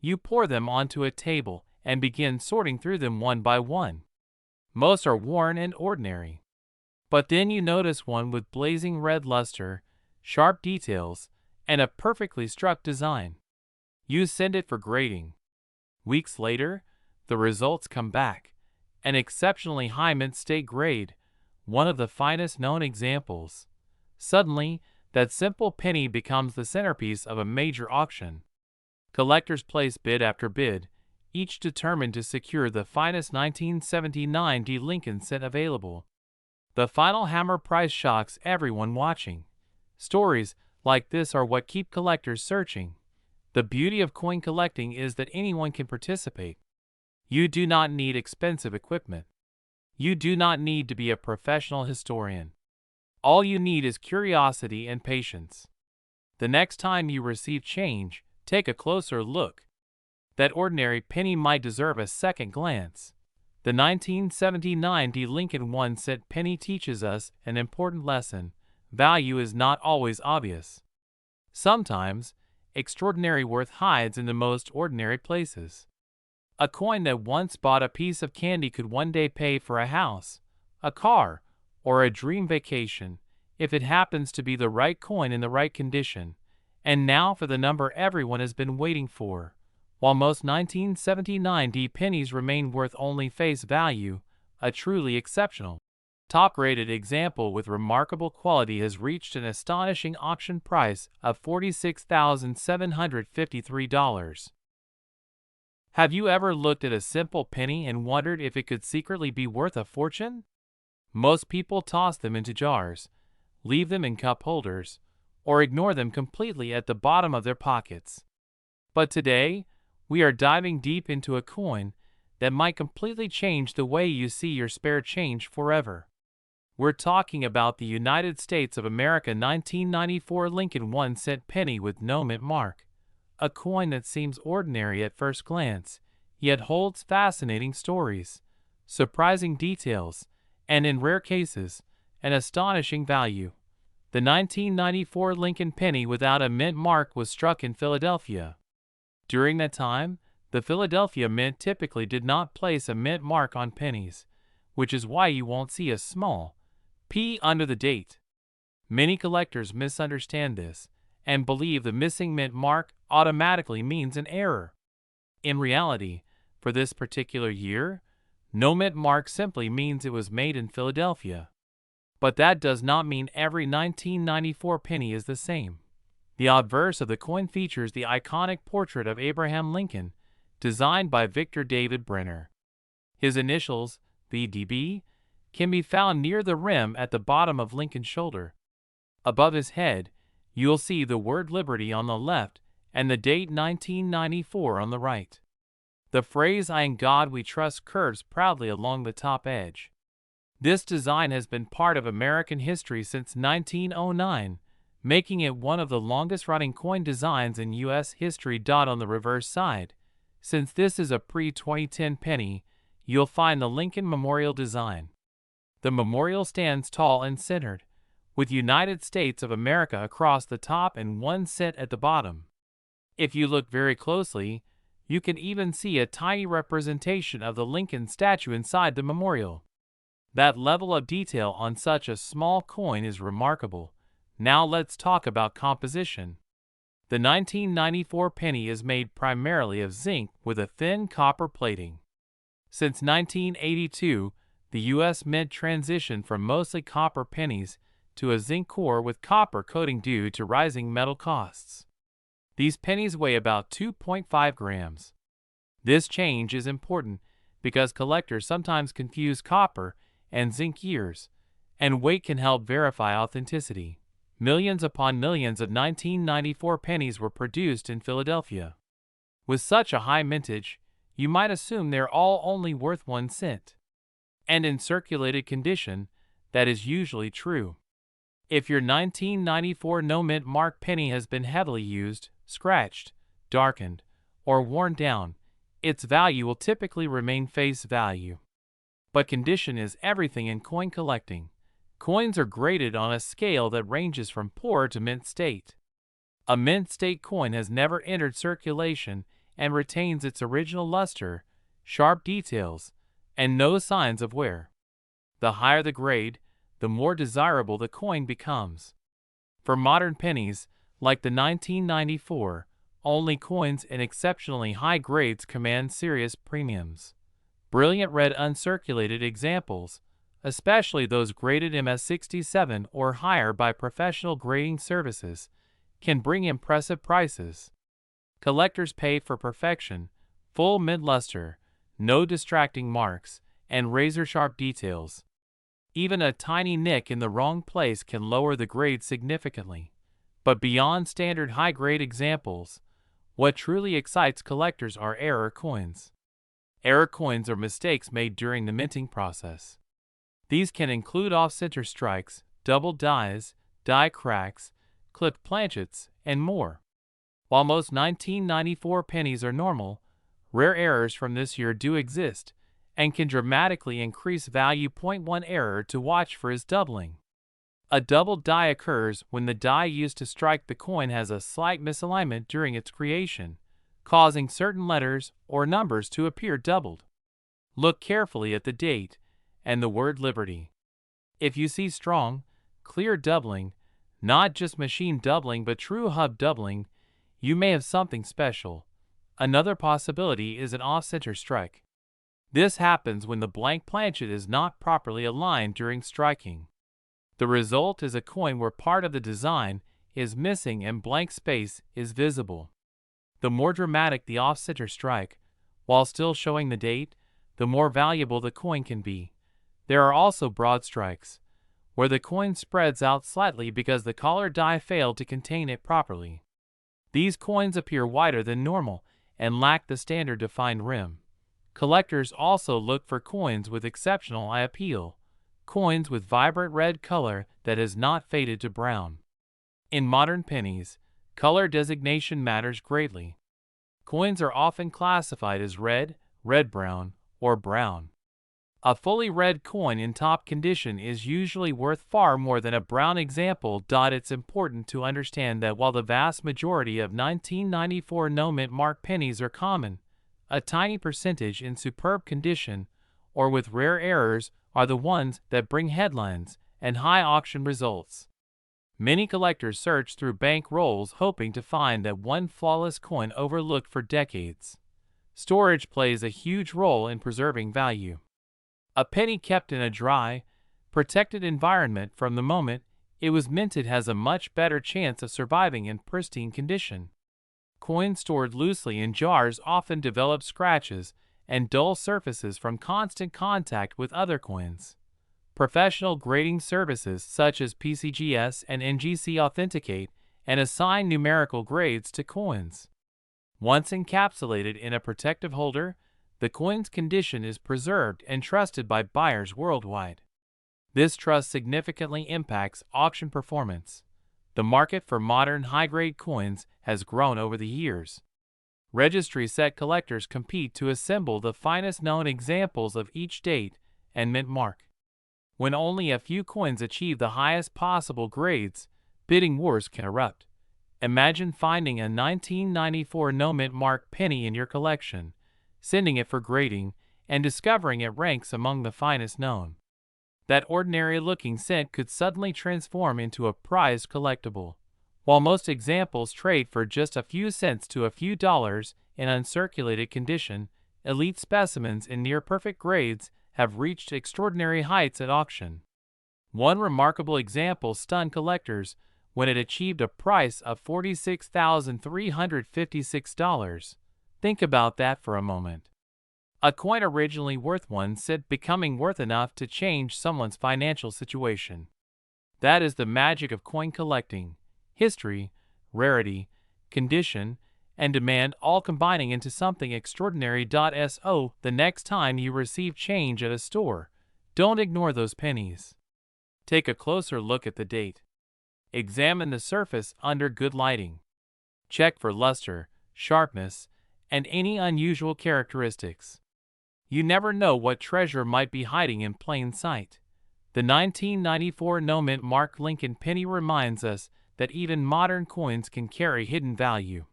You pour them onto a table and begin sorting through them one by one. Most are worn and ordinary. But then you notice one with blazing red luster, sharp details, and a perfectly struck design. You send it for grading. Weeks later, the results come back. An exceptionally high mint state grade, one of the finest known examples. Suddenly, that simple penny becomes the centerpiece of a major auction. Collectors place bid after bid, each determined to secure the finest 1979 D Lincoln cent available. The final hammer price shocks everyone watching. Stories like this are what keep collectors searching. The beauty of coin collecting is that anyone can participate. You do not need expensive equipment. You do not need to be a professional historian. All you need is curiosity and patience. The next time you receive change, take a closer look. That ordinary penny might deserve a second glance. The 1979 D Lincoln 1 cent penny teaches us an important lesson: value is not always obvious. Sometimes, extraordinary worth hides in the most ordinary places. A coin that once bought a piece of candy could one day pay for a house, a car, or a dream vacation, if it happens to be the right coin in the right condition. And now for the number everyone has been waiting for. While most 1979 D pennies remain worth only face value, a truly exceptional, top-rated example with remarkable quality has reached an astonishing auction price of $46,753. Have you ever looked at a simple penny and wondered if it could secretly be worth a fortune? Most people toss them into jars, leave them in cup holders, or ignore them completely at the bottom of their pockets. But today, we are diving deep into a coin that might completely change the way you see your spare change forever. We're talking about the United States of America 1994 Lincoln 1-cent penny with no mint mark, a coin that seems ordinary at first glance, yet holds fascinating stories, surprising details, and in rare cases, an astonishing value. The 1994 Lincoln penny without a mint mark was struck in Philadelphia. During that time, the Philadelphia Mint typically did not place a mint mark on pennies, which is why you won't see a small P under the date. Many collectors misunderstand this and believe the missing mint mark automatically means an error. In reality, for this particular year, no mint mark simply means it was made in Philadelphia. But that does not mean every 1994 penny is the same. The obverse of the coin features the iconic portrait of Abraham Lincoln, designed by Victor David Brenner. His initials, VDB, can be found near the rim at the bottom of Lincoln's shoulder. Above his head, you'll see the word Liberty on the left and the date 1994 on the right. The phrase "I in God we trust" curves proudly along the top edge. This design has been part of American history since 1909, making it one of the longest-running coin designs in U.S. history. On the reverse side, since this is a pre-2010 penny, you'll find the Lincoln Memorial design. The memorial stands tall and centered, with United States of America across the top and 1 cent at the bottom. If you look very closely, you can even see a tiny representation of the Lincoln statue inside the memorial. That level of detail on such a small coin is remarkable. Now let's talk about composition. The 1994 penny is made primarily of zinc with a thin copper plating. Since 1982, the U.S. Mint transitioned from mostly copper pennies to a zinc core with copper coating due to rising metal costs. These pennies weigh about 2.5 grams. This change is important because collectors sometimes confuse copper and zinc years, and weight can help verify authenticity. Millions upon millions of 1994 pennies were produced in Philadelphia. With such a high mintage, you might assume they're all only worth 1 cent. And in circulated condition, that is usually true. If your 1994 no mint mark penny has been heavily used, scratched, darkened, or worn down, its value will typically remain face value. But condition is everything in coin collecting. Coins are graded on a scale that ranges from poor to mint state. A mint state coin has never entered circulation and retains its original luster, sharp details, and no signs of wear. The higher the grade, the more desirable the coin becomes. For modern pennies, like the 1994, only coins in exceptionally high grades command serious premiums. Brilliant red uncirculated examples, especially those graded MS67 or higher by professional grading services, can bring impressive prices. Collectors pay for perfection, full mid-luster, no distracting marks, and razor-sharp details. Even a tiny nick in the wrong place can lower the grade significantly. But beyond standard high-grade examples, what truly excites collectors are error coins. Error coins are mistakes made during the minting process. These can include off-center strikes, double dies, die cracks, clipped planchets, and more. While most 1994 pennies are normal, rare errors from this year do exist and can dramatically increase value. 1 error to watch for is doubling. A double die occurs when the die used to strike the coin has a slight misalignment during its creation, causing certain letters or numbers to appear doubled. Look carefully at the date and the word Liberty. If you see strong, clear doubling, not just machine doubling but true hub doubling, you may have something special. Another possibility is an off-center strike. This happens when the blank planchet is not properly aligned during striking. The result is a coin where part of the design is missing and blank space is visible. The more dramatic the off-center strike, while still showing the date, the more valuable the coin can be. There are also broad strikes, where the coin spreads out slightly because the collar die failed to contain it properly. These coins appear wider than normal and lack the standard defined rim. Collectors also look for coins with exceptional eye appeal, coins with vibrant red color that has not faded to brown. In modern pennies, color designation matters greatly. Coins are often classified as red, red-brown, or brown. A fully red coin in top condition is usually worth far more than a brown example. It's important to understand that while the vast majority of 1994 no-mint mark pennies are common, a tiny percentage in superb condition or with rare errors are the ones that bring headlines and high auction results. Many collectors search through bank rolls hoping to find that one flawless coin overlooked for decades. Storage plays a huge role in preserving value. A penny kept in a dry, protected environment from the moment it was minted has a much better chance of surviving in pristine condition. Coins stored loosely in jars often develop scratches and dull surfaces from constant contact with other coins. Professional grading services such as PCGS and NGC authenticate and assign numerical grades to coins. Once encapsulated in a protective holder, the coin's condition is preserved and trusted by buyers worldwide. This trust significantly impacts auction performance. The market for modern high-grade coins has grown over the years. Registry set collectors compete to assemble the finest known examples of each date and mint mark. When only a few coins achieve the highest possible grades, bidding wars can erupt. Imagine finding a 1994 no-mint mark penny in your collection, sending it for grading, and discovering it ranks among the finest known. That ordinary-looking cent could suddenly transform into a prized collectible. While most examples trade for just a few cents to a few dollars in uncirculated condition, elite specimens in near-perfect grades have reached extraordinary heights at auction. One remarkable example stunned collectors when it achieved a price of $46,356. Think about that for a moment. A coin originally worth 1 cent becoming worth enough to change someone's financial situation. That is the magic of coin collecting. History, rarity, condition, and demand all combining into something extraordinary. So the next time you receive change at a store, don't ignore those pennies. Take a closer look at the date. Examine the surface under good lighting. Check for luster, sharpness, and any unusual characteristics. You never know what treasure might be hiding in plain sight. The 1994 no-mint mark Lincoln penny reminds us that even modern coins can carry hidden value.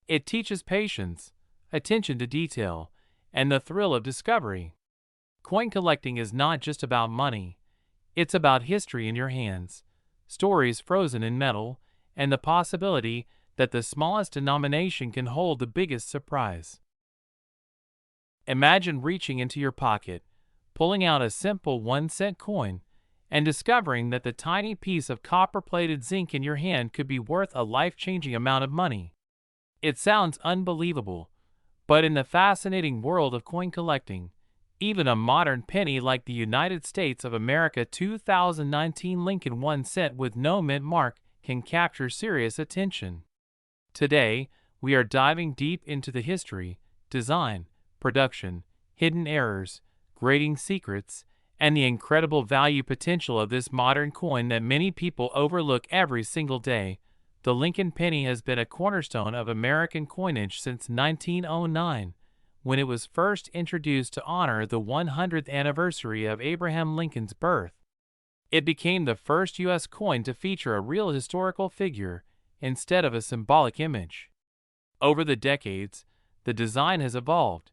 It teaches patience, attention to detail, and the thrill of discovery. Coin collecting is not just about money. It's about history in your hands, stories frozen in metal, and the possibility that the smallest denomination can hold the biggest surprise. Imagine reaching into your pocket, pulling out a simple 1-cent coin, and discovering that the tiny piece of copper-plated zinc in your hand could be worth a life-changing amount of money. It sounds unbelievable, but in the fascinating world of coin collecting, even a modern penny like the United States of America 2019 Lincoln 1 cent with no mint mark can capture serious attention. Today, we are diving deep into the history, design, production, hidden errors, grading secrets, and the incredible value potential of this modern coin that many people overlook every single day. The Lincoln penny has been a cornerstone of American coinage since 1909, when it was first introduced to honor the 100th anniversary of Abraham Lincoln's birth. It became the first U.S. coin to feature a real historical figure instead of a symbolic image. Over the decades, the design has evolved,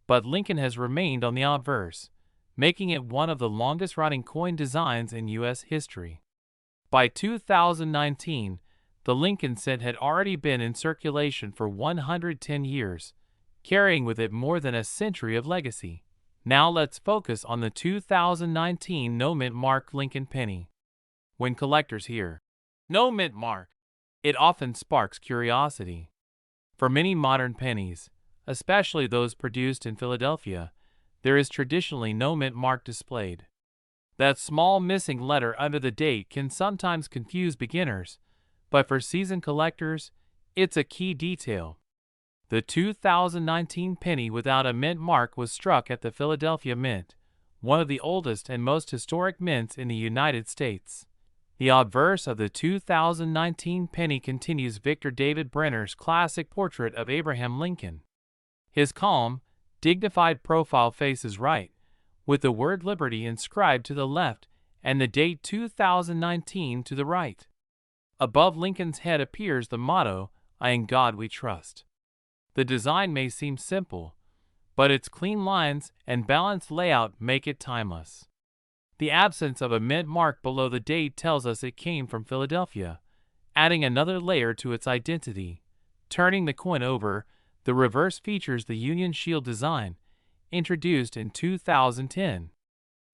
but Lincoln has remained on the obverse, making it one of the longest-running coin designs in U.S. history. By 2019, the Lincoln cent had already been in circulation for 110 years, carrying with it more than a century of legacy. Now let's focus on the 2019 no-mint mark Lincoln penny. When collectors hear no-mint mark, it often sparks curiosity. For many modern pennies, especially those produced in Philadelphia, there is traditionally no mint mark displayed. That small missing letter under the date can sometimes confuse beginners, but for seasoned collectors, it's a key detail. The 2019 penny without a mint mark was struck at the Philadelphia Mint, one of the oldest and most historic mints in the United States. The obverse of the 2019 penny continues Victor David Brenner's classic portrait of Abraham Lincoln. His calm, dignified profile faces right, with the word Liberty inscribed to the left and the date 2019 to the right. Above Lincoln's head appears the motto, "In God We Trust." The design may seem simple, but its clean lines and balanced layout make it timeless. The absence of a mint mark below the date tells us it came from Philadelphia, adding another layer to its identity. Turning the coin over, the reverse features the Union Shield design, introduced in 2010.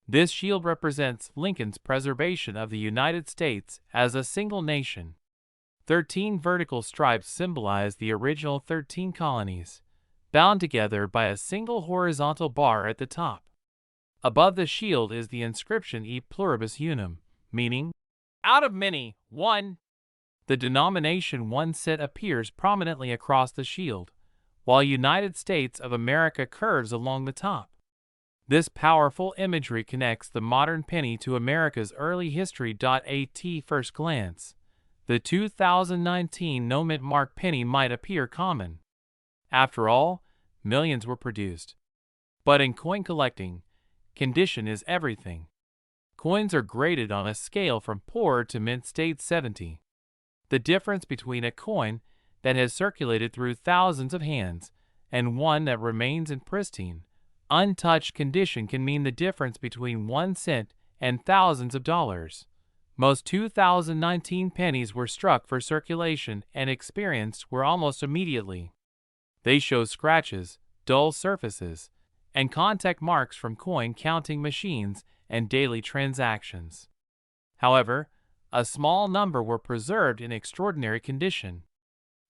This shield represents Lincoln's preservation of the United States as a single nation. 13 vertical stripes symbolize the original 13 colonies, bound together by a single horizontal bar at the top. Above the shield is the inscription E pluribus unum, meaning, out of many, one. The denomination 1 cent appears prominently across the shield, while United States of America curves along the top. This powerful imagery connects the modern penny to America's early history. At first glance, the 2019 no mint mark penny might appear common. After all, millions were produced. But in coin collecting, condition is everything. Coins are graded on a scale from poor to mint state 70. The difference between a coin that has circulated through thousands of hands and one that remains in pristine, untouched condition can mean the difference between 1 cent and thousands of dollars. Most 2019 pennies were struck for circulation and experienced were almost immediately. They show scratches, dull surfaces, and contact marks from coin counting machines and daily transactions. However, a small number were preserved in extraordinary condition.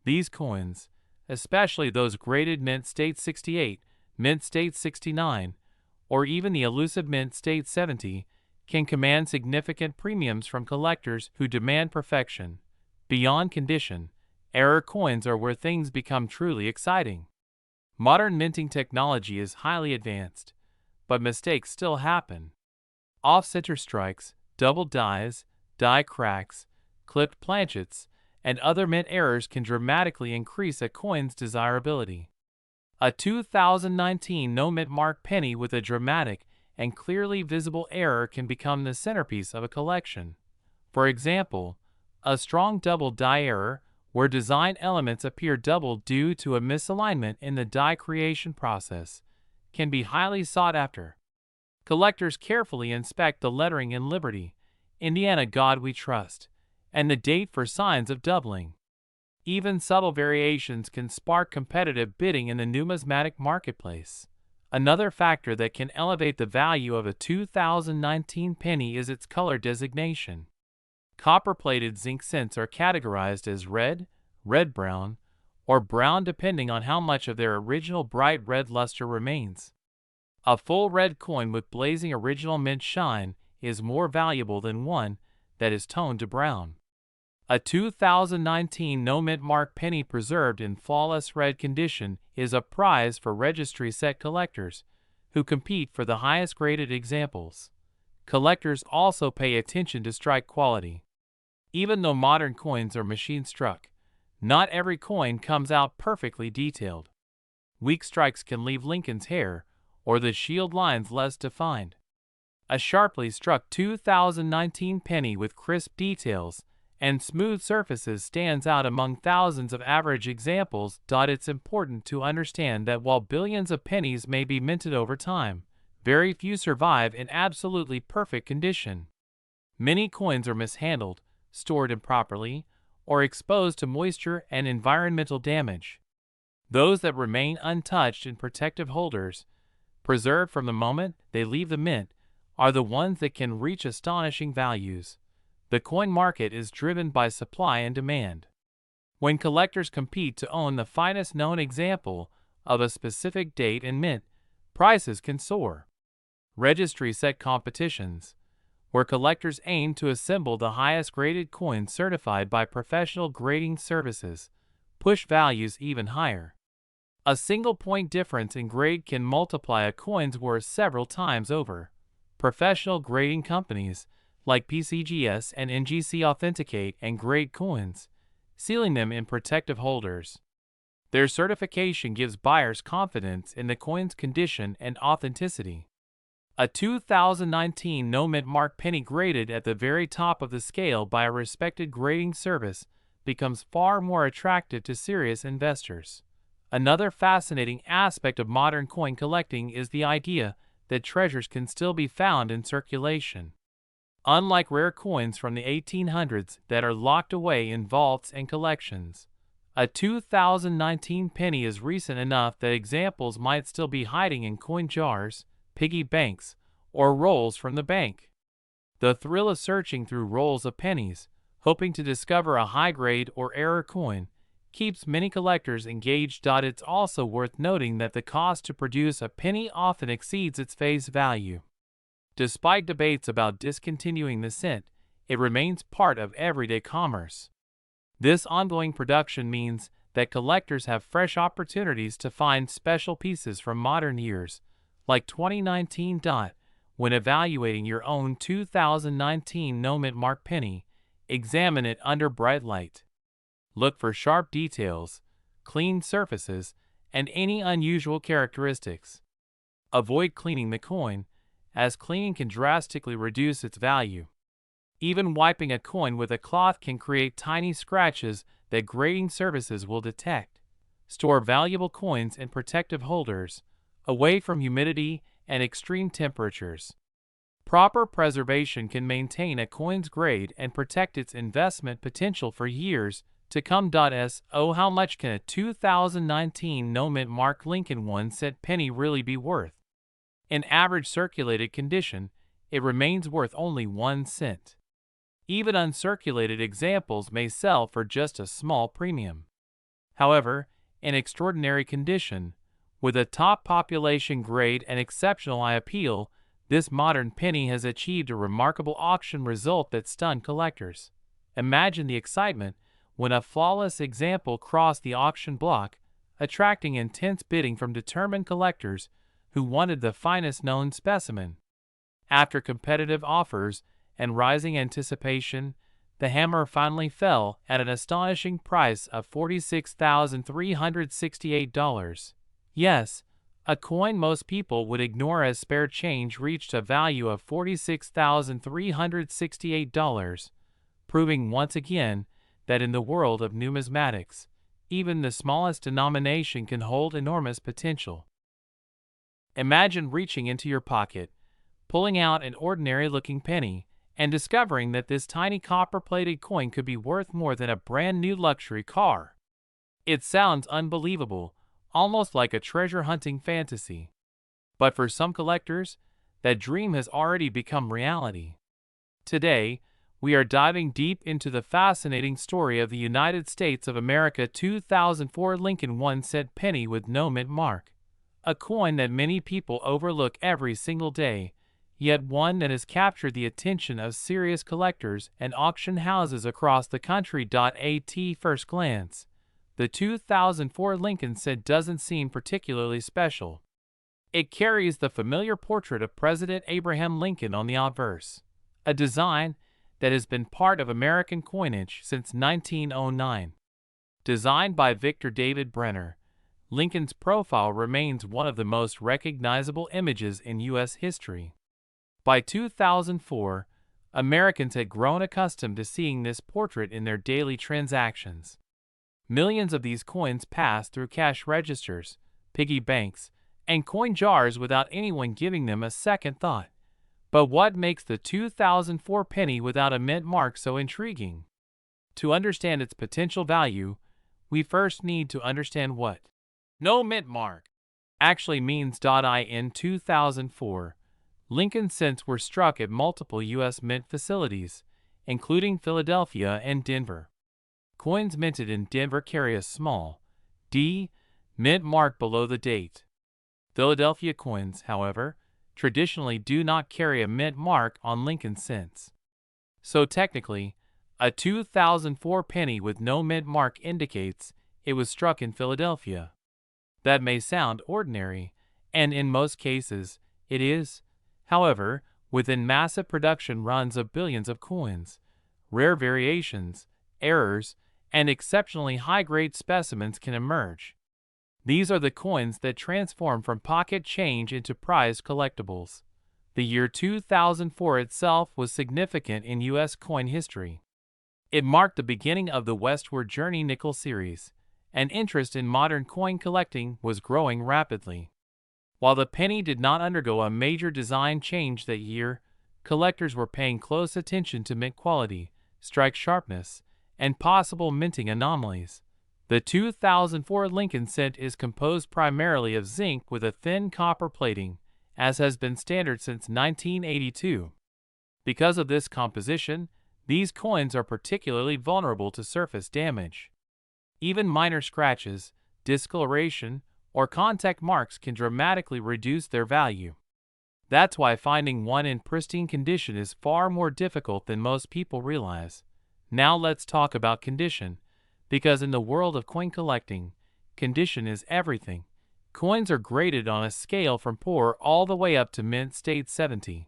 These coins, especially those graded mint state 68, mint state 69, or even the elusive mint state 70, can command significant premiums from collectors who demand perfection. Beyond condition, error coins are where things become truly exciting. Modern minting technology is highly advanced, but mistakes still happen. Off-center strikes, double dies, die cracks, clipped planchets, and other mint errors can dramatically increase a coin's desirability. A 2019 no mint mark penny with a dramatic and clearly visible error can become the centerpiece of a collection. For example, a strong double die error, where design elements appear double due to a misalignment in the die creation process, can be highly sought after. Collectors carefully inspect the lettering in Liberty, Indiana God We Trust, and the date for signs of doubling. Even subtle variations can spark competitive bidding in the numismatic marketplace. Another factor that can elevate the value of a 2019 penny is its color designation. Copper-plated zinc cents are categorized as red, red-brown, or brown depending on how much of their original bright red luster remains. A full red coin with blazing original mint shine is more valuable than one that is toned to brown. A 2019 no mint mark penny preserved in flawless red condition is a prize for registry set collectors, who compete for the highest graded examples. Collectors also pay attention to strike quality. Even though modern coins are machine struck, not every coin comes out perfectly detailed. Weak strikes can leave Lincoln's hair or the shield lines less defined. A sharply struck 2019 penny with crisp details and smooth surfaces stands out among thousands of average examples. It's important to understand that while billions of pennies may be minted over time, very few survive in absolutely perfect condition. Many coins are mishandled, stored improperly, or exposed to moisture and environmental damage. Those that remain untouched in protective holders, preserved from the moment they leave the mint, are the ones that can reach astonishing values. The coin market is driven by supply and demand. When collectors compete to own the finest known example of a specific date and mint, prices can soar. Registry set competitions, where collectors aim to assemble the highest graded coins certified by professional grading services, push values even higher. A single point difference in grade can multiply a coin's worth several times over. Professional grading companies like PCGS and NGC authenticate and grade coins, sealing them in protective holders. Their certification gives buyers confidence in the coin's condition and authenticity. A 2019 no-mint mark penny graded at the very top of the scale by a respected grading service becomes far more attractive to serious investors. Another fascinating aspect of modern coin collecting is the idea that treasures can still be found in circulation. Unlike rare coins from the 1800s that are locked away in vaults and collections, a 2019 penny is recent enough that examples might still be hiding in coin jars, piggy banks, or rolls from the bank. The thrill of searching through rolls of pennies, hoping to discover a high-grade or error coin, keeps many collectors engaged. It's also worth noting that the cost to produce a penny often exceeds its face value. Despite debates about discontinuing the cent, it remains part of everyday commerce. This ongoing production means that collectors have fresh opportunities to find special pieces from modern years, like 2019. When evaluating your own 2019 no-mint mark penny, examine it under bright light. Look for sharp details, clean surfaces, and any unusual characteristics. Avoid cleaning the coin, as cleaning can drastically reduce its value. Even wiping a coin with a cloth can create tiny scratches that grading services will detect. Store valuable coins in protective holders, away from humidity and extreme temperatures. Proper preservation can maintain a coin's grade and protect its investment potential for years to come. So how much can a 2019 no-mint mark Lincoln 1-cent penny really be worth? In average circulated condition, it remains worth only 1 cent. Even uncirculated examples may sell for just a small premium. However, in extraordinary condition, with a top population grade and exceptional eye appeal, this modern penny has achieved a remarkable auction result that stunned collectors. Imagine the excitement when a flawless example crossed the auction block, attracting intense bidding from determined collectors who wanted the finest known specimen. After competitive offers and rising anticipation, the hammer finally fell at an astonishing price of $46,368. Yes, a coin most people would ignore as spare change reached a value of $46,368, proving once again that in the world of numismatics, even the smallest denomination can hold enormous potential. Imagine reaching into your pocket, pulling out an ordinary-looking penny, and discovering that this tiny copper-plated coin could be worth more than a brand-new luxury car. It sounds unbelievable, almost like a treasure-hunting fantasy. But for some collectors, that dream has already become reality. Today, we are diving deep into the fascinating story of the United States of America 2004 Lincoln 1-cent penny with no mint mark, a coin that many people overlook every single day, yet one that has captured the attention of serious collectors and auction houses across the country. At first glance, the 2004 Lincoln cent doesn't seem particularly special. It carries the familiar portrait of President Abraham Lincoln on the obverse, a design that has been part of American coinage since 1909. Designed by Victor David Brenner, Lincoln's profile remains one of the most recognizable images in U.S. history. By 2004, Americans had grown accustomed to seeing this portrait in their daily transactions. Millions of these coins passed through cash registers, piggy banks, and coin jars without anyone giving them a second thought. But what makes the 2004 penny without a mint mark so intriguing? To understand its potential value, we first need to understand what no mint mark actually means. In 2004, Lincoln cents were struck at multiple U.S. mint facilities, including Philadelphia and Denver. Coins minted in Denver carry a small D mint mark below the date. Philadelphia coins, however, traditionally do not carry a mint mark on Lincoln cents. So technically, a 2004 penny with no mint mark indicates it was struck in Philadelphia. That may sound ordinary, and in most cases, it is. However, within massive production runs of billions of coins, rare variations, errors, and exceptionally high-grade specimens can emerge. These are the coins that transform from pocket change into prized collectibles. The year 2004 itself was significant in U.S. coin history. It marked the beginning of the Westward Journey nickel series, and interest in modern coin collecting was growing rapidly. While the penny did not undergo a major design change that year, collectors were paying close attention to mint quality, strike sharpness, and possible minting anomalies. The 2004 Lincoln cent is composed primarily of zinc with a thin copper plating, as has been standard since 1982. Because of this composition, these coins are particularly vulnerable to surface damage. Even minor scratches, discoloration, or contact marks can dramatically reduce their value. That's why finding one in pristine condition is far more difficult than most people realize. Now let's talk about condition, because in the world of coin collecting, condition is everything. Coins are graded on a scale from poor all the way up to mint state 70.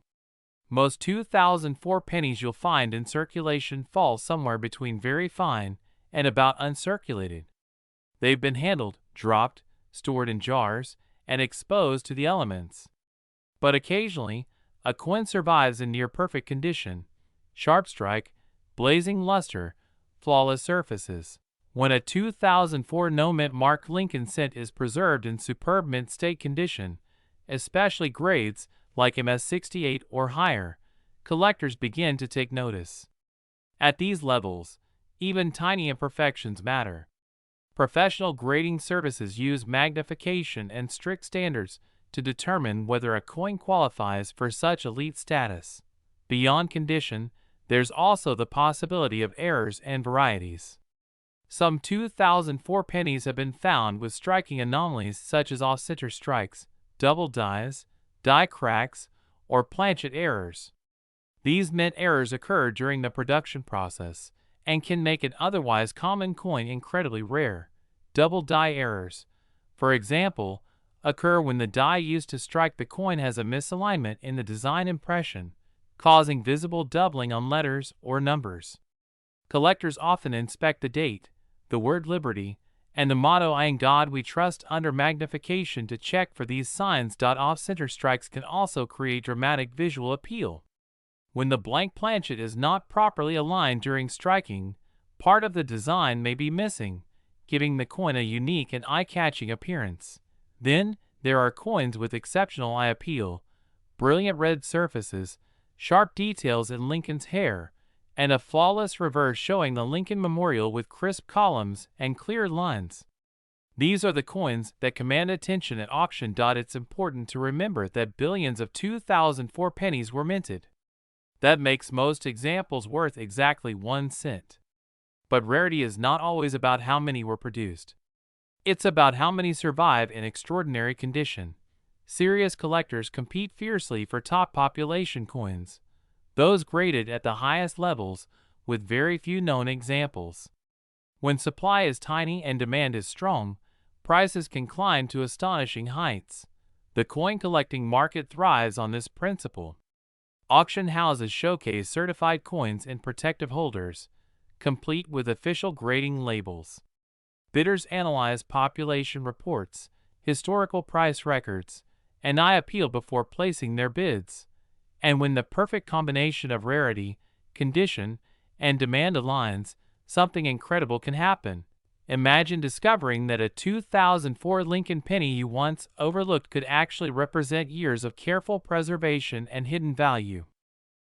Most 2004 pennies you'll find in circulation fall somewhere between very fine and about uncirculated. They've been handled, dropped, stored in jars, and exposed to the elements. But occasionally, a coin survives in near-perfect condition, sharp strike, blazing luster, flawless surfaces. When a 2004 no-mint mark Lincoln cent is preserved in superb mint state condition, especially grades like MS68 or higher, collectors begin to take notice. At these levels, even tiny imperfections matter. Professional grading services use magnification and strict standards to determine whether a coin qualifies for such elite status. Beyond condition, there's also the possibility of errors and varieties. Some 2004 pennies have been found with striking anomalies such as off-center strikes, double dies, die cracks, or planchet errors. These mint errors occur during the production process and can make an otherwise common coin incredibly rare. Double die errors, for example, occur when the die used to strike the coin has a misalignment in the design impression, causing visible doubling on letters or numbers. Collectors often inspect the date, the word Liberty, and the motto "In God We Trust" under magnification to check for these signs. Off-center strikes can also create dramatic visual appeal. When the blank planchet is not properly aligned during striking, part of the design may be missing, giving the coin a unique and eye-catching appearance. Then, there are coins with exceptional eye appeal, brilliant red surfaces, sharp details in Lincoln's hair, and a flawless reverse showing the Lincoln Memorial with crisp columns and clear lines. These are the coins that command attention at auction. It's important to remember that billions of 2004 pennies were minted. That makes most examples worth exactly 1 cent. But rarity is not always about how many were produced. It's about how many survive in extraordinary condition. Serious collectors compete fiercely for top population coins, those graded at the highest levels, with very few known examples. When supply is tiny and demand is strong, prices can climb to astonishing heights. The coin collecting market thrives on this principle. Auction houses showcase certified coins in protective holders, complete with official grading labels. Bidders analyze population reports, historical price records, and eye appeal before placing their bids. And when the perfect combination of rarity, condition, and demand aligns, something incredible can happen. Imagine discovering that a 2004 Lincoln penny you once overlooked could actually represent years of careful preservation and hidden value.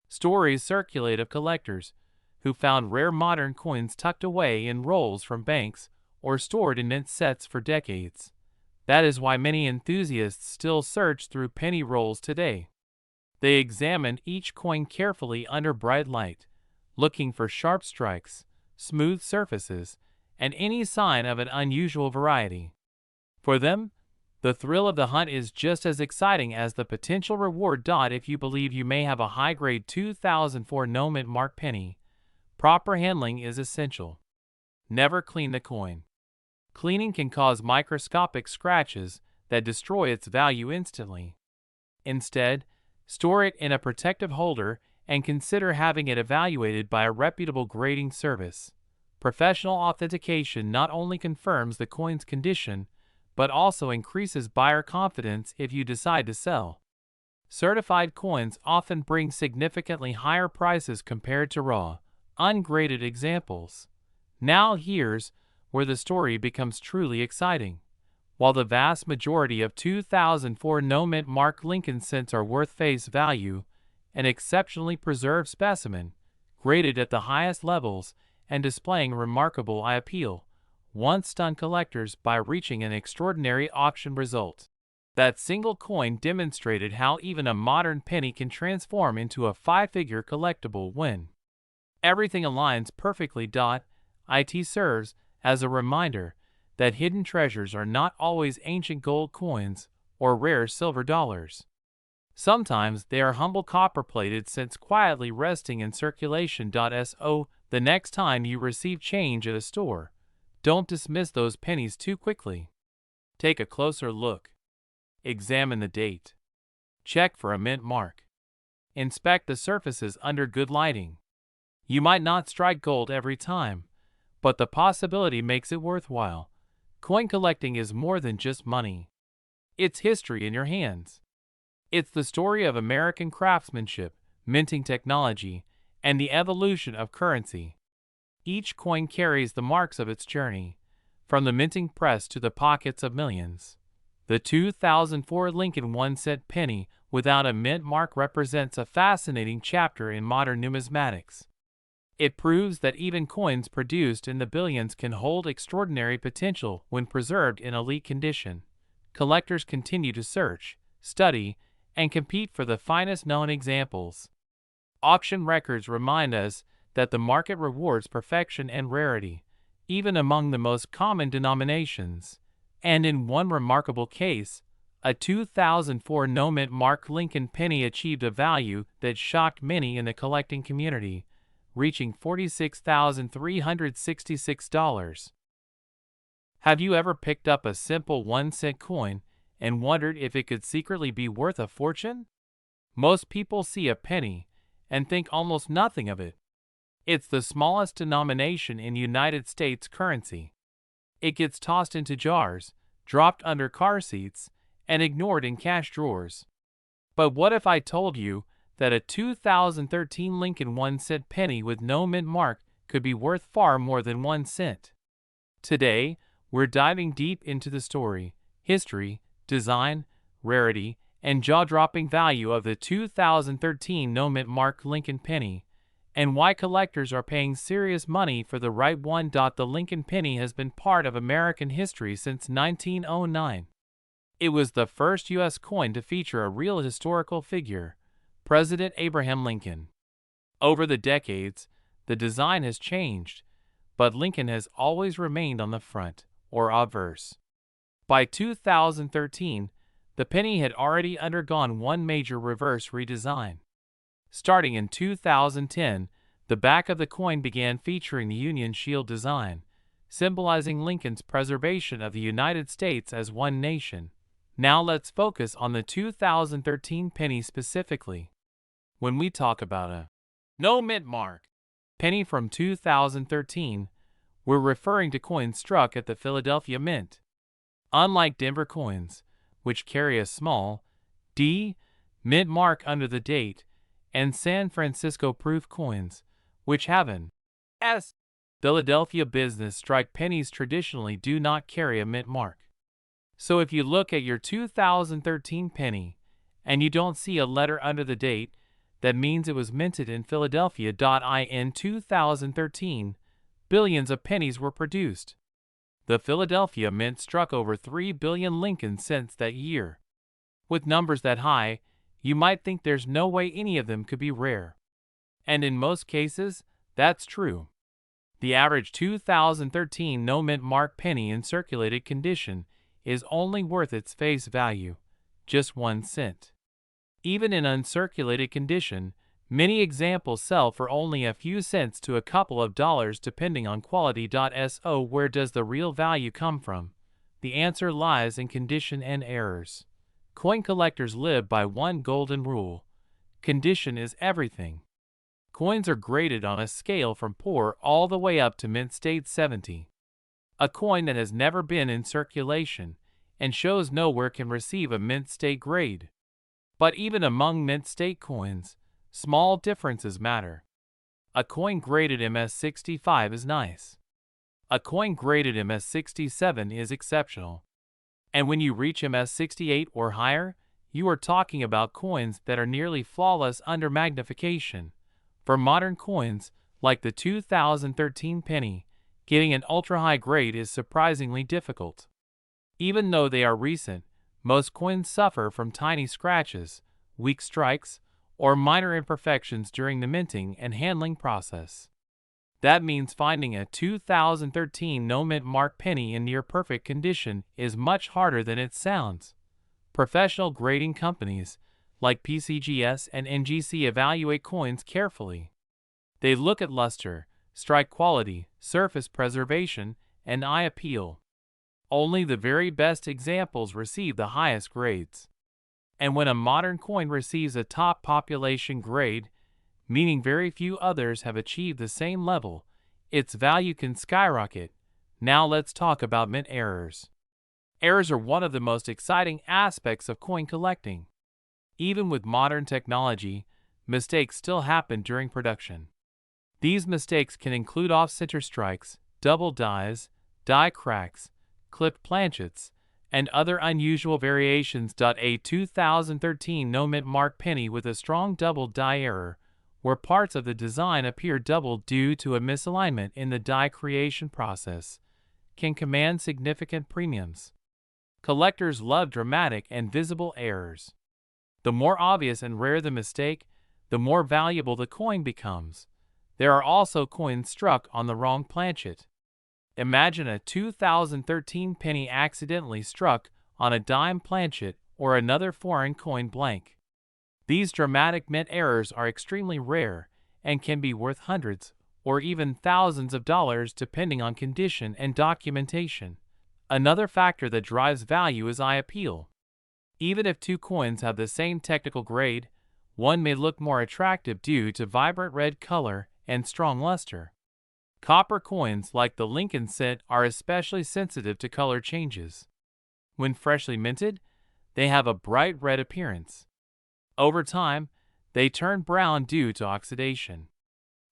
Stories circulate of collectors who found rare modern coins tucked away in rolls from banks or stored in mint sets for decades. That is why many enthusiasts still search through penny rolls today. They examine each coin carefully under bright light, looking for sharp strikes, smooth surfaces, and any sign of an unusual variety. For them, the thrill of the hunt is just as exciting as the potential reward. If you believe you may have a high-grade 2004 no-mint mark penny, proper handling is essential. Never clean the coin. Cleaning can cause microscopic scratches that destroy its value instantly. Instead, store it in a protective holder and consider having it evaluated by a reputable grading service. Professional authentication not only confirms the coin's condition, but also increases buyer confidence if you decide to sell. Certified coins often bring significantly higher prices compared to raw, ungraded examples. Now here's where the story becomes truly exciting. While the vast majority of 2004 no-mint mark Lincoln cents are worth face value, an exceptionally preserved specimen, graded at the highest levels and displaying remarkable eye appeal, once stunned collectors by reaching an extraordinary auction result. That single coin demonstrated how even a modern penny can transform into a five-figure collectible when everything aligns perfectly. It serves as a reminder that hidden treasures are not always ancient gold coins or rare silver dollars. Sometimes they are humble copper-plated cents quietly resting in circulation. So, the next time you receive change at a store, don't dismiss those pennies too quickly. Take a closer look. Examine the date. Check for a mint mark. Inspect the surfaces under good lighting. You might not strike gold every time, but the possibility makes it worthwhile. Coin collecting is more than just money. It's history in your hands. It's the story of American craftsmanship, minting technology, and the evolution of currency. Each coin carries the marks of its journey, from the minting press to the pockets of millions. The 2004 Lincoln 1-cent penny without a mint mark represents a fascinating chapter in modern numismatics. It proves that even coins produced in the billions can hold extraordinary potential when preserved in elite condition. Collectors continue to search, study, and compete for the finest known examples. Auction records remind us that the market rewards perfection and rarity, even among the most common denominations. And in one remarkable case, a 2004 no-mint mark Lincoln penny achieved a value that shocked many in the collecting community, reaching $46,366. Have you ever picked up a simple 1-cent coin and wondered if it could secretly be worth a fortune? Most people see a penny and think almost nothing of it. It's the smallest denomination in United States currency. It gets tossed into jars, dropped under car seats, and ignored in cash drawers. But what if I told you that a 2013 Lincoln 1-cent penny with no mint mark could be worth far more than 1 cent? Today, we're diving deep into the story, history, design, rarity, and jaw-dropping value of the 2013 no mint mark Lincoln penny, and why collectors are paying serious money for the right one. The Lincoln penny has been part of American history since 1909. It was the first U.S. coin to feature a real historical figure, President Abraham Lincoln. Over the decades, the design has changed, but Lincoln has always remained on the front, or obverse. By 2013, the penny had already undergone one major reverse redesign. Starting in 2010, the back of the coin began featuring the Union Shield design, symbolizing Lincoln's preservation of the United States as one nation. Now let's focus on the 2013 penny specifically. When we talk about a no mint mark penny from 2013, we're referring to coins struck at the Philadelphia Mint. Unlike Denver coins, which carry a small D mint mark under the date, and San Francisco proof coins, which have an S, Philadelphia business strike pennies traditionally do not carry a mint mark. So if you look at your 2013 penny and you don't see a letter under the date, that means it was minted in Philadelphia. In 2013, billions of pennies were produced. The Philadelphia Mint struck over 3 billion Lincoln cents that year. With numbers that high, you might think there's no way any of them could be rare. And in most cases, that's true. The average 2013 no mint mark penny in circulated condition is only worth its face value, just 1 cent. Even in uncirculated condition, Many examples sell for only a few cents to a couple of dollars depending on quality. So where does the real value come from? The answer lies in condition and errors. Coin collectors live by one golden rule: condition is everything. Coins are graded on a scale from poor all the way up to mint state 70. A coin that has never been in circulation and shows nowhere can receive a mint state grade. But even among mint state coins, small differences matter. A coin graded MS65 is nice. A coin graded MS67 is exceptional. And when you reach MS68 or higher, you are talking about coins that are nearly flawless under magnification. For modern coins, like the 2013 penny, getting an ultra-high grade is surprisingly difficult. Even though they are recent, most coins suffer from tiny scratches, weak strikes, or minor imperfections during the minting and handling process. That means finding a 2013 no-mint mark penny in near-perfect condition is much harder than it sounds. Professional grading companies, like PCGS and NGC, evaluate coins carefully. They look at luster, strike quality, surface preservation, and eye appeal. Only the very best examples receive the highest grades. And when a modern coin receives a top population grade, meaning very few others have achieved the same level, its value can skyrocket. Now let's talk about mint errors. Errors are one of the most exciting aspects of coin collecting. Even with modern technology, mistakes still happen during production. These mistakes can include off-center strikes, double dies, die cracks, clipped planchets, and other unusual variations. A 2013 no-mint mark penny with a strong double die error, where parts of the design appear doubled due to a misalignment in the die creation process, can command significant premiums. Collectors love dramatic and visible errors. The more obvious and rare the mistake, the more valuable the coin becomes. There are also coins struck on the wrong planchet. Imagine a 2013 penny accidentally struck on a dime planchet or another foreign coin blank. These dramatic mint errors are extremely rare and can be worth hundreds or even thousands of dollars depending on condition and documentation. Another factor that drives value is eye appeal. Even if two coins have the same technical grade, one may look more attractive due to vibrant red color and strong luster. Copper coins like the Lincoln cent are especially sensitive to color changes. When freshly minted, they have a bright red appearance. Over time, they turn brown due to oxidation.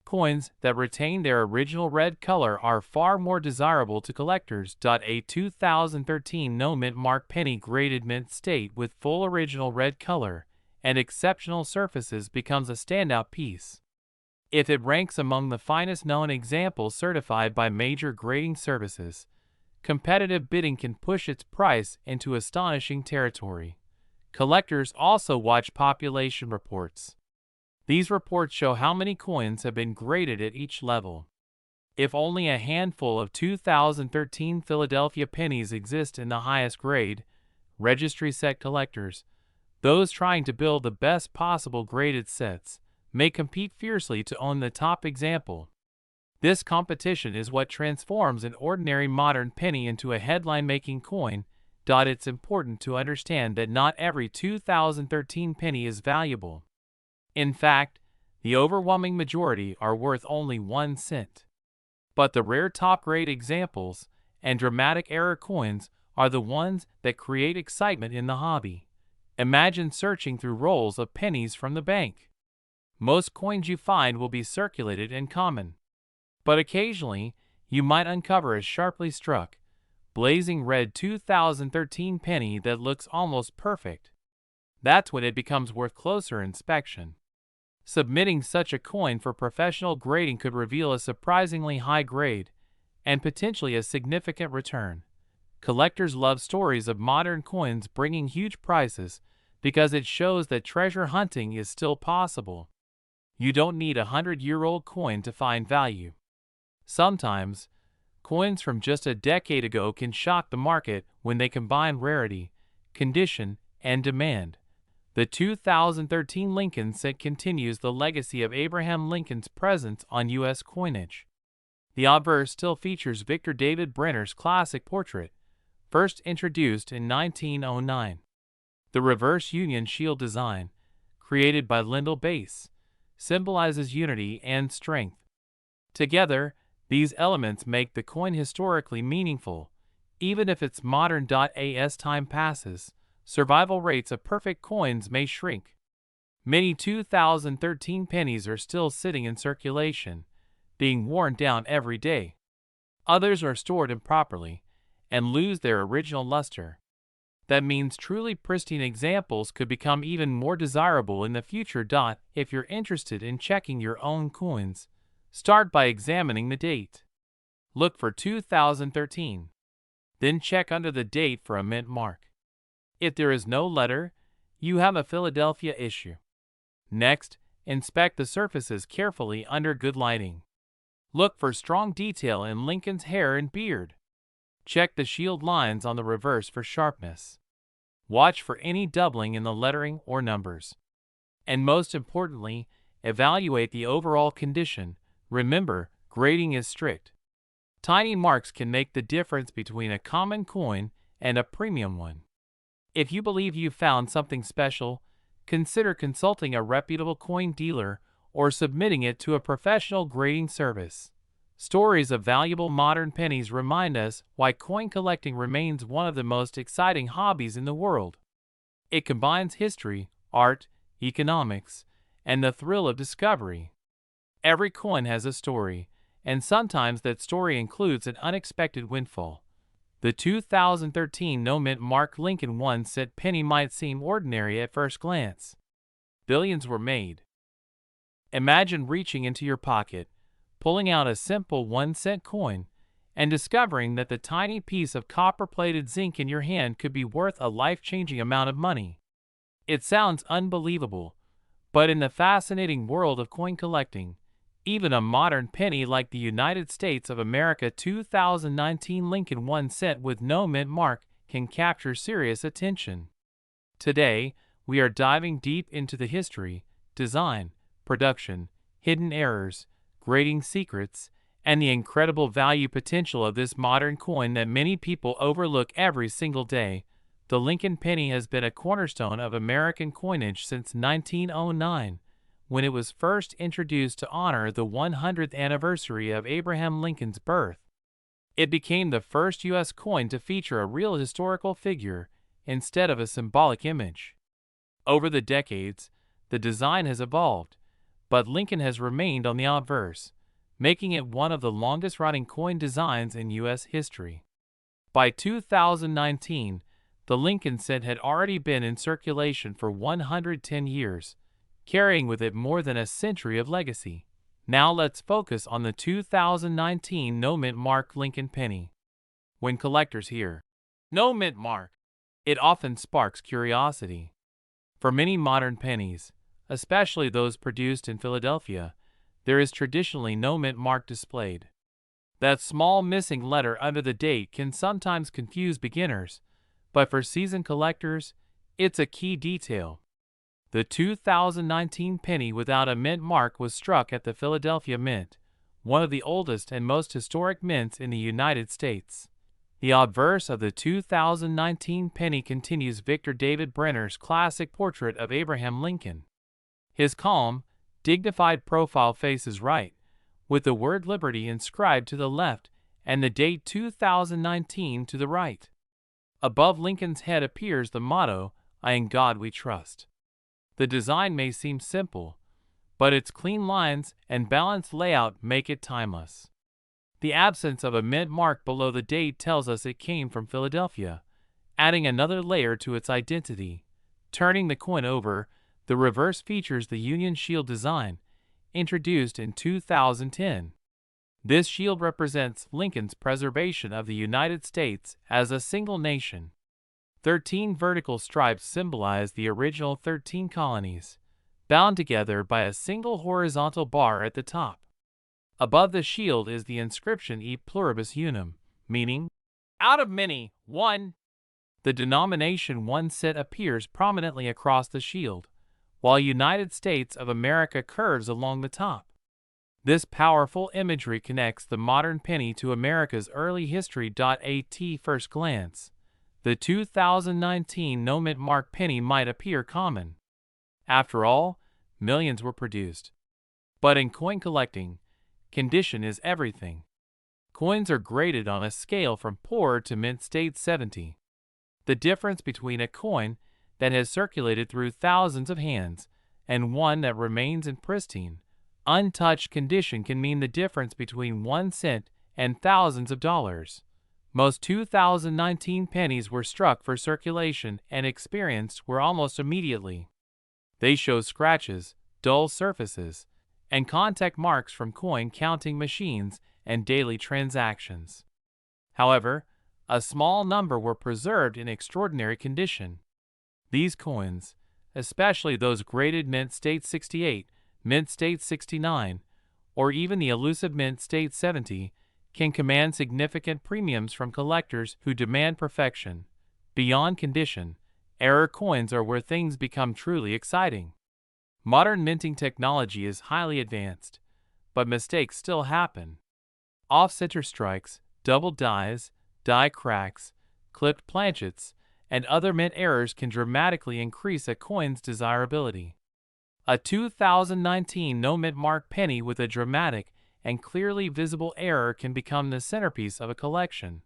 Coins that retain their original red color are far more desirable to collectors. A 2013 no-mint mark penny graded mint state with full original red color and exceptional surfaces becomes a standout piece. If it ranks among the finest known examples certified by major grading services, competitive bidding can push its price into astonishing territory. Collectors also watch population reports. These reports show how many coins have been graded at each level. If only a handful of 2013 Philadelphia pennies exist in the highest grade, registry set collectors, those trying to build the best possible graded sets, may compete fiercely to own the top example. This competition is what transforms an ordinary modern penny into a headline-making coin. It's important to understand that not every 2013 penny is valuable. In fact, the overwhelming majority are worth only 1 cent. But the rare top-grade examples and dramatic error coins are the ones that create excitement in the hobby. Imagine searching through rolls of pennies from the bank. Most coins you find will be circulated and common. But occasionally, you might uncover a sharply struck, blazing red 2013 penny that looks almost perfect. That's when it becomes worth closer inspection. Submitting such a coin for professional grading could reveal a surprisingly high grade and potentially a significant return. Collectors love stories of modern coins bringing huge prices because it shows that treasure hunting is still possible. You don't need a 100-year-old coin to find value. Sometimes, coins from just a decade ago can shock the market when they combine rarity, condition, and demand. The 2013 Lincoln cent continues the legacy of Abraham Lincoln's presence on U.S. coinage. The obverse still features Victor David Brenner's classic portrait, first introduced in 1909. The reverse Union shield design, created by Lyndall Bass, symbolizes unity and strength. Together, these elements make the coin historically meaningful, even if its modern as time passes. Survival rates of perfect coins may shrink. Many 2013 pennies are still sitting in circulation, being worn down every day. Others are stored improperly and lose their original luster. That means truly pristine examples could become even more desirable in the future. If you're interested in checking your own coins, start by examining the date. Look for 2013. Then check under the date for a mint mark. If there is no letter, you have a Philadelphia issue. Next, inspect the surfaces carefully under good lighting. Look for strong detail in Lincoln's hair and beard. Check the shield lines on the reverse for sharpness. Watch for any doubling in the lettering or numbers. And most importantly, evaluate the overall condition. Remember, grading is strict. Tiny marks can make the difference between a common coin and a premium one. If you believe you've found something special, consider consulting a reputable coin dealer or submitting it to a professional grading service. Stories of valuable modern pennies remind us why coin collecting remains one of the most exciting hobbies in the world. It combines history, art, economics, and the thrill of discovery. Every coin has a story, and sometimes that story includes an unexpected windfall. The 2013 no-mint mark Lincoln 1 cent penny might seem ordinary at first glance. Billions were made. Imagine reaching into your pocket, pulling out a simple 1-cent coin, and discovering that the tiny piece of copper-plated zinc in your hand could be worth a life-changing amount of money. It sounds unbelievable, but in the fascinating world of coin collecting, even a modern penny like the United States of America 2019 Lincoln 1 cent with no mint mark can capture serious attention. Today, we are diving deep into the history, design, production, hidden errors, grading secrets, and the incredible value potential of this modern coin that many people overlook every single day. The Lincoln penny has been a cornerstone of American coinage since 1909. When it was first introduced to honor the 100th anniversary of Abraham Lincoln's birth. It became the first U.S. coin to feature a real historical figure instead of a symbolic image. Over the decades, the design has evolved, but Lincoln has remained on the obverse, making it one of the longest-running coin designs in U.S. history. By 2019, the Lincoln cent had already been in circulation for 110 years, carrying with it more than a century of legacy. Now let's focus on the 2019 no-mint mark Lincoln penny. When collectors hear no mint mark, it often sparks curiosity. For many modern pennies, especially those produced in Philadelphia, there is traditionally no mint mark displayed. That small missing letter under the date can sometimes confuse beginners, but for seasoned collectors, it's a key detail. The 2019 penny without a mint mark was struck at the Philadelphia Mint, one of the oldest and most historic mints in the United States. The obverse of the 2019 penny continues Victor David Brenner's classic portrait of Abraham Lincoln. His calm, dignified profile faces right, with the word Liberty inscribed to the left and the date 2019 to the right. Above Lincoln's head appears the motto, "In God We Trust." The design may seem simple, but its clean lines and balanced layout make it timeless. The absence of a mint mark below the date tells us it came from Philadelphia, adding another layer to its identity. Turning the coin over, the reverse features the Union Shield design, introduced in 2010. This shield represents Lincoln's preservation of the United States as a single nation. 13 vertical stripes symbolize the original 13 colonies, bound together by a single horizontal bar at the top. Above the shield is the inscription E pluribus unum, meaning, out of many, one. The denomination 1 cent appears prominently across the shield, while United States of America curves along the top. This powerful imagery connects the modern penny to America's early history. At first glance, the 2019 no-mint mark penny might appear common. After all, millions were produced. But in coin collecting, condition is everything. Coins are graded on a scale from poor to mint state 70. The difference between a coin that has circulated through thousands of hands and one that remains in pristine, untouched condition can mean the difference between 1 cent and thousands of dollars. Most 2019 pennies were struck for circulation and experienced were almost immediately. They show scratches, dull surfaces, and contact marks from coin counting machines and daily transactions. However, a small number were preserved in extraordinary condition. These coins, especially those graded mint state 68, mint state 69, or even the elusive mint state 70, can command significant premiums from collectors who demand perfection. Beyond condition, error coins are where things become truly exciting. Modern minting technology is highly advanced, but mistakes still happen. Off-center strikes, double dies, die cracks, clipped planchets, and other mint errors can dramatically increase a coin's desirability. A 2019 no-mint mark penny with a dramatic and clearly visible error can become the centerpiece of a collection.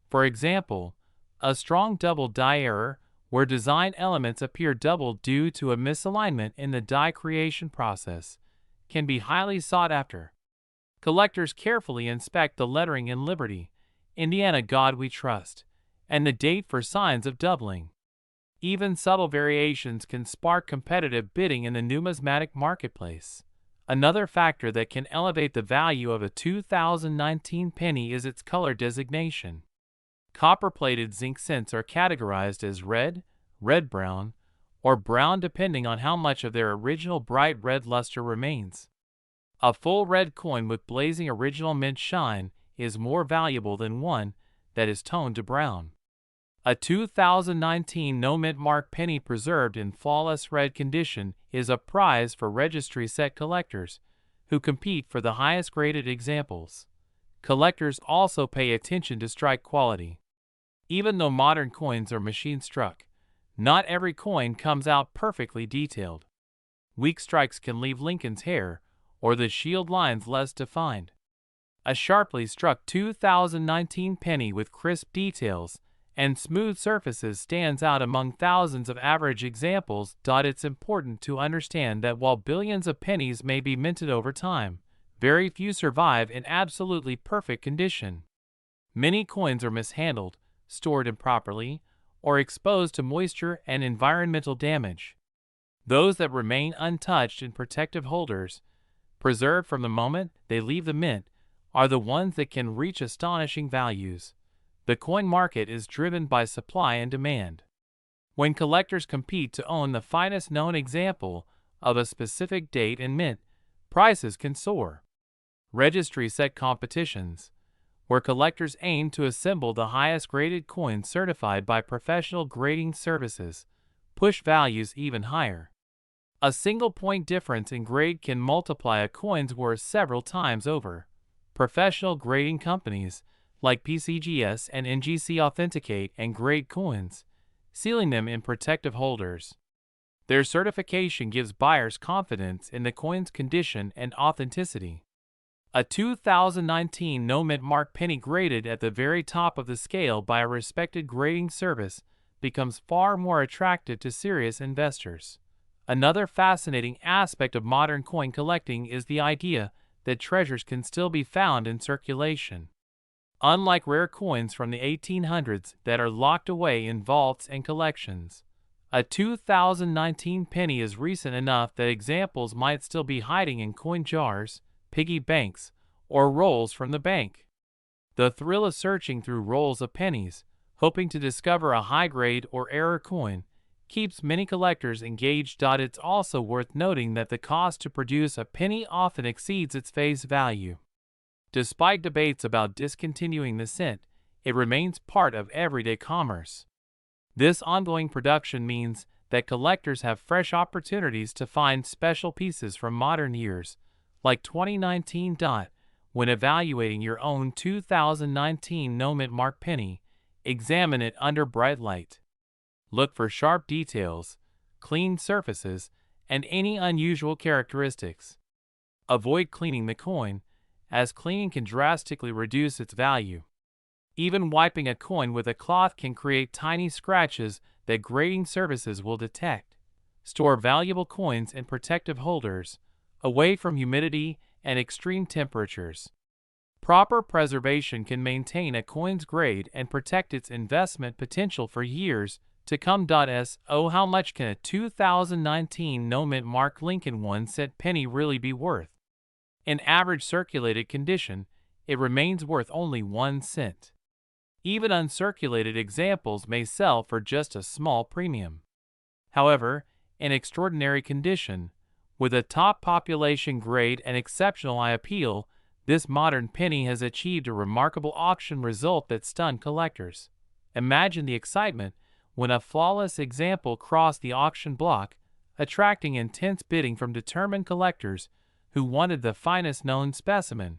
For example, a strong double die error, where design elements appear doubled due to a misalignment in the die creation process, can be highly sought after. Collectors carefully inspect the lettering in Liberty, Indiana God We Trust, and the date for signs of doubling. Even subtle variations can spark competitive bidding in the numismatic marketplace. Another factor that can elevate the value of a 2019 penny is its color designation. Copper-plated zinc cents are categorized as red, red-brown, or brown depending on how much of their original bright red luster remains. A full red coin with blazing original mint shine is more valuable than one that is toned to brown. A 2019 no-mint mark penny preserved in flawless red condition is a prize for registry set collectors, who compete for the highest graded examples. Collectors also pay attention to strike quality. Even though modern coins are machine-struck, not every coin comes out perfectly detailed. Weak strikes can leave Lincoln's hair or the shield lines less defined. A sharply struck 2019 penny with crisp details and smooth surfaces stands out among thousands of average examples. It's important to understand that while billions of pennies may be minted over time, very few survive in absolutely perfect condition. Many coins are mishandled, stored improperly, or exposed to moisture and environmental damage. Those that remain untouched in protective holders, preserved from the moment they leave the mint, are the ones that can reach astonishing values. The coin market is driven by supply and demand. When collectors compete to own the finest known example of a specific date and mint, prices can soar. Registry set competitions, where collectors aim to assemble the highest graded coins certified by professional grading services, push values even higher. A single point difference in grade can multiply a coin's worth several times over. Professional grading companies like PCGS and NGC authenticate and grade coins, sealing them in protective holders. Their certification gives buyers confidence in the coin's condition and authenticity. A 2019 no-mint mark penny graded at the very top of the scale by a respected grading service becomes far more attractive to serious investors. Another fascinating aspect of modern coin collecting is the idea that treasures can still be found in circulation. Unlike rare coins from the 1800s that are locked away in vaults and collections, a 2019 penny is recent enough that examples might still be hiding in coin jars, piggy banks, or rolls from the bank. The thrill of searching through rolls of pennies, hoping to discover a high-grade or error coin, keeps many collectors engaged. It's also worth noting that the cost to produce a penny often exceeds its face value. Despite debates about discontinuing the cent, it remains part of everyday commerce. This ongoing production means that collectors have fresh opportunities to find special pieces from modern years, like 2019. When evaluating your own 2019 no mint mark penny, examine it under bright light. Look for sharp details, clean surfaces, and any unusual characteristics. Avoid cleaning the coin, as cleaning can drastically reduce its value. Even wiping a coin with a cloth can create tiny scratches that grading services will detect. Store valuable coins in protective holders, away from humidity and extreme temperatures. Proper preservation can maintain a coin's grade and protect its investment potential for years to come. So how much can a 2019 no mint mark Lincoln 1-cent penny really be worth? In average circulated condition, it remains worth only 1 cent. Even uncirculated examples may sell for just a small premium. However, in extraordinary condition, with a top population grade and exceptional eye appeal, this modern penny has achieved a remarkable auction result that stunned collectors. Imagine the excitement when a flawless example crossed the auction block, attracting intense bidding from determined collectors who wanted the finest known specimen.